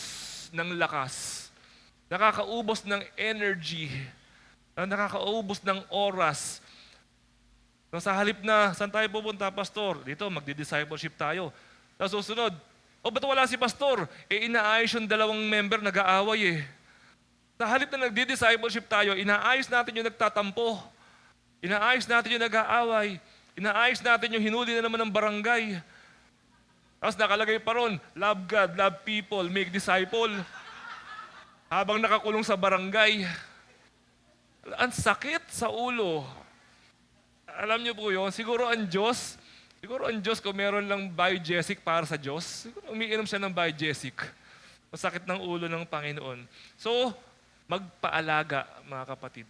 ng lakas. Nakakaubos ng energy. Nakakaubos ng oras. Sa halip na, saan tayo pupunta, Pastor? Dito, magdi-discipleship tayo. Tapos susunod, ba't wala si Pastor? Inaayos yung dalawang member, nag-aaway Sa halip na nagdi-discipleship tayo, inaayos natin yung nagtatampo. Inaayos natin yung nag-aaway. Inaayos natin yung hinuli na naman ng barangay. Tapos nakalagay pa ron, love God, love people, make disciple. Habang nakakulong sa barangay. Ang sakit sa ulo. Alam niyo po yun, siguro ang Diyos kung meron lang biogesic para sa Diyos, siguro umiinom siya ng biogesic. Masakit ng ulo ng Panginoon. So, magpaalaga, mga kapatid.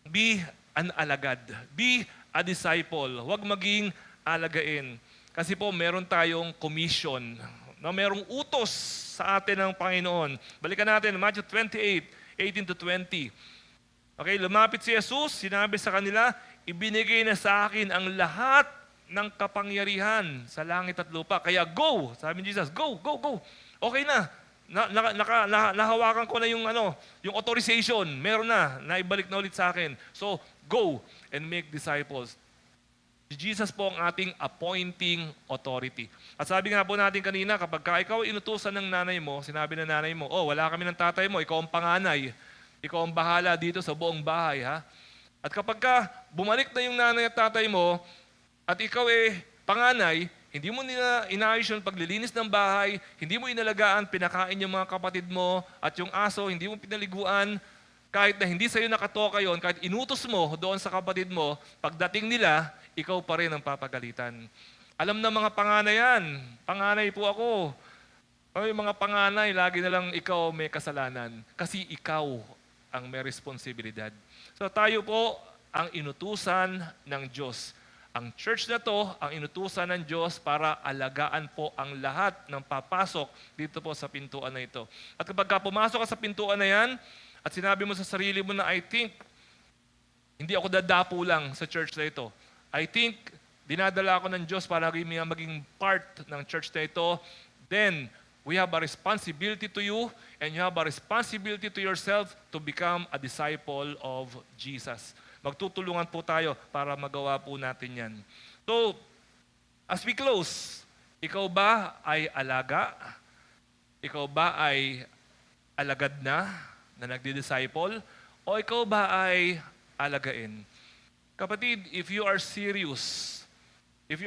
Be an alagad. Be a disciple. Huwag maging alagain. Kasi po, meron tayong commission. Merong utos sa atin ng Panginoon. Balikan natin, Matthew 28:18-20. Okay, lumapit si Jesus, sinabi sa kanila, ibinigay na sa akin ang lahat ng kapangyarihan sa langit at lupa. Kaya go! Sabi ni Jesus, go, go, go. Okay na. Nahawakan ko na yung authorization. Meron na. Naibalik na ulit sa akin. So, go and make disciples. Si Jesus po ang ating appointing authority. At sabi nga po natin kanina, kapag ikaw inutusan ng nanay mo, sinabi ng nanay mo, wala kami ng tatay mo, ikaw ang panganay. Ikaw ang bahala dito sa buong bahay, ha? At kapag bumalik na yung nanay at tatay mo, at ikaw panganay, hindi mo nila inayos yung paglilinis ng bahay, hindi mo inalagaan, pinakain yung mga kapatid mo, at yung aso, hindi mo pinaliguan, kahit na hindi sa'yo nakatoka yon, kahit inutos mo doon sa kapatid mo, pagdating nila, ikaw pa rin ang papagalitan. Alam na mga panganay yan. Panganay po ako. Yung mga panganay, lagi na lang ikaw may kasalanan. Kasi ikaw ang may responsibilidad. So tayo po ang inutusan ng Diyos. Ang church na to, ang inutusan ng Diyos para alagaan po ang lahat ng papasok dito po sa pintuan na ito. At kapag pumasok ka sa pintuan na yan, at sinabi mo sa sarili mo na, I think, hindi ako dadapo lang sa church na ito. I think, dinadala ako ng Diyos para maging part ng church na ito, then, we have a responsibility to you and you have a responsibility to yourself to become a disciple of Jesus. Magtutulungan po tayo para magawa po natin yan. So, as we close, ikaw ba ay alaga? Ikaw ba ay alagad na nagdi-disciple? O ikaw ba ay alagain? Kapatid, if you are serious with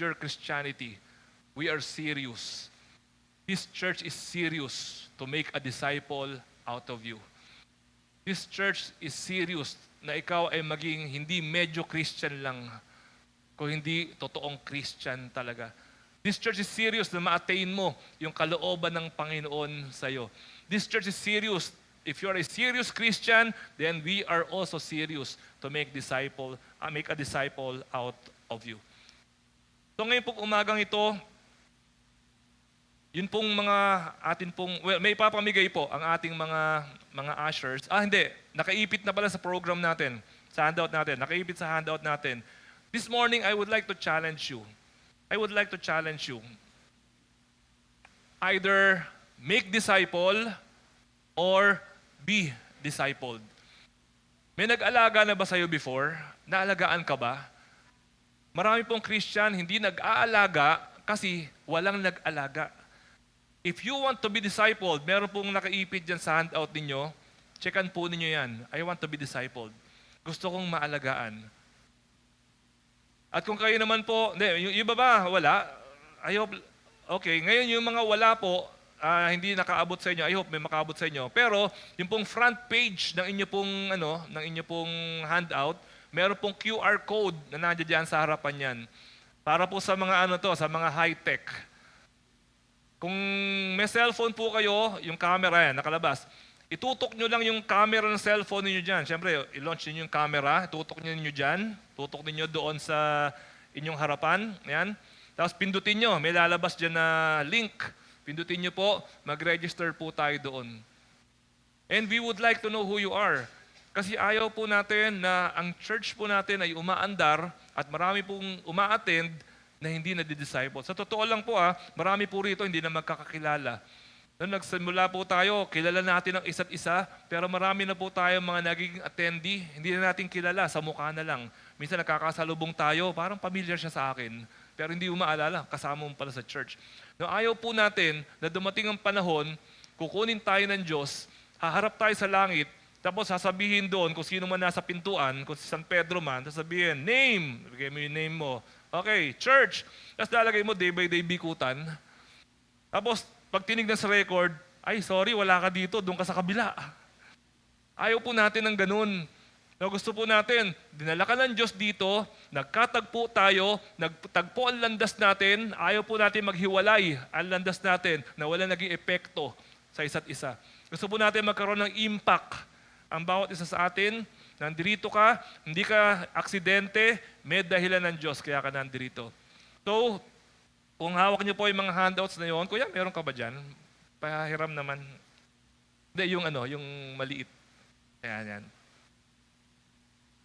your Christianity, we are serious. This church is serious to make a disciple out of you. This church is serious na ikaw ay maging hindi medyo Christian lang, kung hindi totoong Christian talaga. This church is serious na ma-attain mo yung kalooban ng Panginoon sa iyo. This church is serious. If you are a serious Christian, then we are also serious to make a disciple out of you. So ngayon pong umagang ito, yun pong may ipapamigay po ang ating mga ushers. Hindi, nakaipit na pala sa program natin, sa handout natin. Nakaipit sa handout natin. This morning, I would like to challenge you. Either make disciple or be discipled. May nag-alaga na ba sa'yo before? Naalagaan ka ba? Marami pong Christian hindi nag-aalaga kasi walang nag-alaga. If you want to be discipled, meron pong nakaipit dyan sa handout ninyo, checkan po ninyo yan. I want to be discipled. Gusto kong maalagaan. At kung kayo naman po, hindi, yung iba ba, wala? I hope, okay. Ngayon yung mga wala po, hindi nakaabot sa inyo. I hope may makaabot sa inyo. Pero yung pong front page ng inyo pong, ng inyo pong handout, meron pong QR code na nandiyan dyan sa harapan yan. Para po sa mga sa mga high-tech. Kung may cellphone po kayo, yung camera yan, nakalabas. Itutok nyo lang yung camera ng cellphone niyo dyan. Siyempre, i-launch niyo yung camera, tutok niyo dyan, tutok niyo doon sa inyong harapan. Yan. Tapos pindutin nyo, may lalabas dyan na link. Pindutin nyo po, mag-register po tayo doon. And we would like to know who you are. Kasi ayaw po natin na ang church po natin ay umaandar at marami pong uma-attend na hindi na-disciple. Sa totoo lang po marami po rito hindi na magkakakilala. Nung nagsimula po tayo, kilala natin ang isa't isa, pero marami na po tayo mga naging attendee, hindi na natin kilala, sa mukha na lang. Minsan nakakasalubong tayo, parang familiar siya sa akin, pero hindi umaalala, kasama mo pala sa church. No, ayaw po natin na dumating ang panahon, kukunin tayo ng Diyos, haharap tayo sa langit, tapos sasabihin doon kung sino man nasa pintuan, kung si San Pedro man, sasabihin, name, bigay mo yung name mo. Okay, church. Tapos lalagay mo day by day bikutan. Tapos, pag tinignan sa record, ay sorry, wala ka dito, doon ka sa kabila. Ayaw po natin ng ganun. No, gusto po natin, dinala ka ng Diyos dito, nagkatagpo tayo, nagtagpo ang landas natin, ayaw po natin maghiwalay ang landas natin na wala naging epekto sa isa't isa. Gusto po natin magkaroon ng impact ang bawat isa sa atin. Nandirito ka, hindi ka aksidente, may dahilan ng Diyos kaya ka nandirito. So, kung hawak niyo po yung mga handouts na yun, kuya, meron ka ba dyan? Pahiram naman. Hindi, yung maliit. Ayan, yan.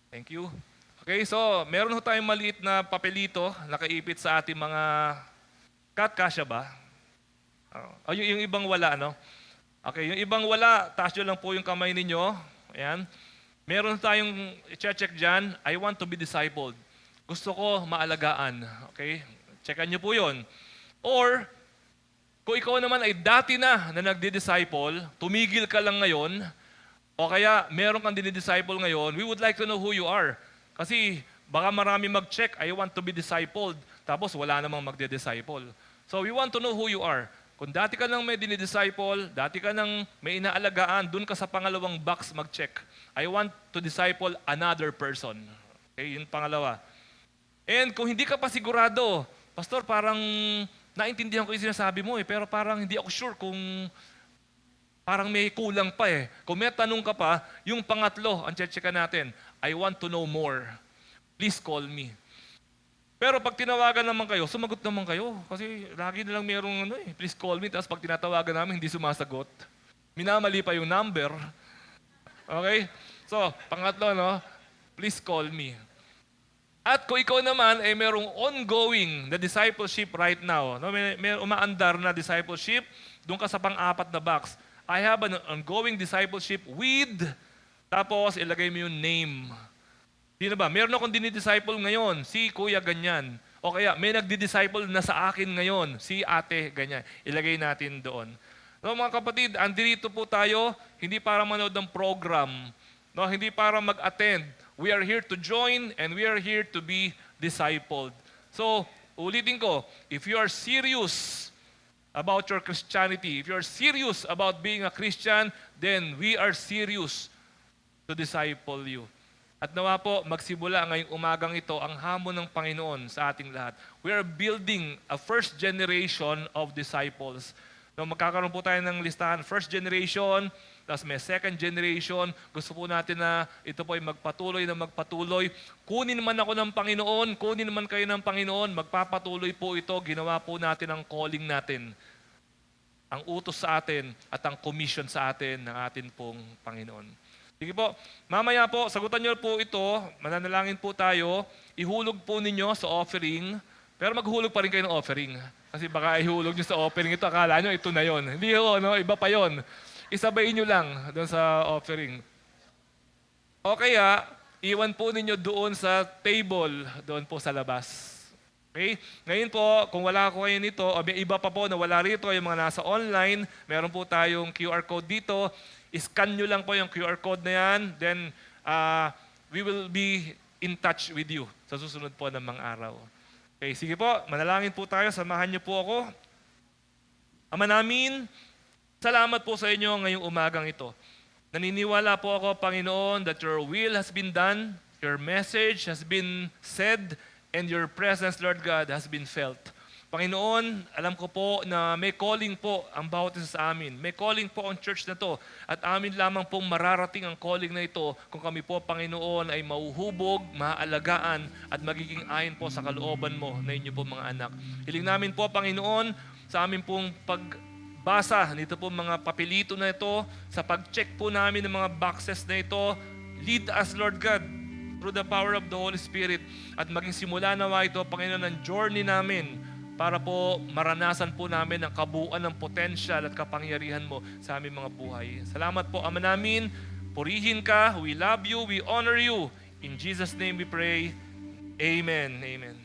Thank you. Okay, so meron ho tayong maliit na papelito nakaipit sa ating mga kasya ba? Yung ibang wala, Okay, yung ibang wala, taas nyo lang po yung kamay ninyo. Ayan. Meron tayong i-check dyan, I want to be discipled. Gusto ko maalagaan. Okay? Checkan nyo po yun. Or, kung ikaw naman ay dati na nagdi-disciple, tumigil ka lang ngayon, o kaya meron kang dinidisciple ngayon, we would like to know who you are. Kasi baka marami mag-check, I want to be discipled, tapos wala namang magdi-disciple. So we want to know who you are. Kung dati ka nang may dinidisciple, dati ka nang may inaalagaan, dun ka sa pangalawang box mag-check. I want to disciple another person. Okay, yun pangalawa. And kung hindi ka pa sigurado, Pastor, parang naintindihan ko yung sinasabi mo pero parang hindi ako sure kung parang may kulang pa Kung may tanong ka pa, yung pangatlo, ang checkan natin, I want to know more. Please call me. Pero pag tinawagan naman kayo, sumagot naman kayo. Kasi lagi nilang mayroong please call me. Tapos pag tinatawagan namin, hindi sumasagot. Minamali pa yung number. Okay? So, pangatlo, please call me. At kung ikaw naman ay merong ongoing na discipleship right now, may umaandar na discipleship, doon ka sa pang-apat na box. I have an ongoing discipleship with, tapos ilagay mo yung name. Sino ba? Meron akong dinidisciple ngayon, si kuya ganyan. O kaya may nagdi-disciple na sa akin ngayon, si ate ganyan. Ilagay natin doon. So mga kapatid, andirito po tayo, hindi para manood ng program, hindi para mag-attend. We are here to join and we are here to be discipled. So, ulitin ko, if you are serious about your Christianity, if you are serious about being a Christian, then we are serious to disciple you. At nawa po, magsimula ngayong umagang ito ang hamon ng Panginoon sa ating lahat. We are building a first generation of disciples. Magkakaroon po tayo ng listahan, first generation, tapos may second generation. Gusto po natin na ito po ay magpatuloy na magpatuloy. Kunin man ako ng Panginoon, kunin man kayo ng Panginoon, magpapatuloy po ito. Ginawa po natin ang calling natin. Ang utos sa atin at ang commission sa atin ng atin pong Panginoon. Sige po, mamaya po, sagutan niyo po ito. Mananalangin po tayo. Ihulog po ninyo sa offering. Pero maghulog pa rin kayo ng offering. Kasi baka ihulog nyo sa offering ito, akala nyo ito na yon. Hindi iba pa yon. Isabayin nyo lang doon sa offering. O kaya, iwan po ninyo doon sa table, doon po sa labas. Okay? Ngayon po, kung wala ko kayo nito, o may iba pa po na wala rito, yung mga nasa online, meron po tayong QR code dito. Scan nyo lang po yung QR code na yan. Then, we will be in touch with you sa susunod po ng mga araw. Okay, sige po, manalangin po tayo, samahan niyo po ako. Ama namin, salamat po sa inyo ngayong umagang ito. Naniniwala po ako, Panginoon, that your will has been done, your message has been said, and your presence, Lord God, has been felt. Panginoon, alam ko po na may calling po ang bawat isa sa amin. May calling po ang church na to. At amin lamang pong mararating ang calling na ito kung kami po, Panginoon, ay mauhubog, maaalagaan, at magiging ayon po sa kalooban mo na inyo po mga anak. Hiling namin po, Panginoon, sa amin pong pagbasa nito po mga papelito na ito, sa pag-check po namin ng mga boxes na ito, lead us, Lord God, through the power of the Holy Spirit, at maging simula nawa ito, Panginoon, ang journey namin para po maranasan po namin ang kabuuan ng potensyal at kapangyarihan mo sa aming mga buhay. Salamat po, Ama namin. Purihin ka. We love you. We honor you. In Jesus' name we pray. Amen. Amen.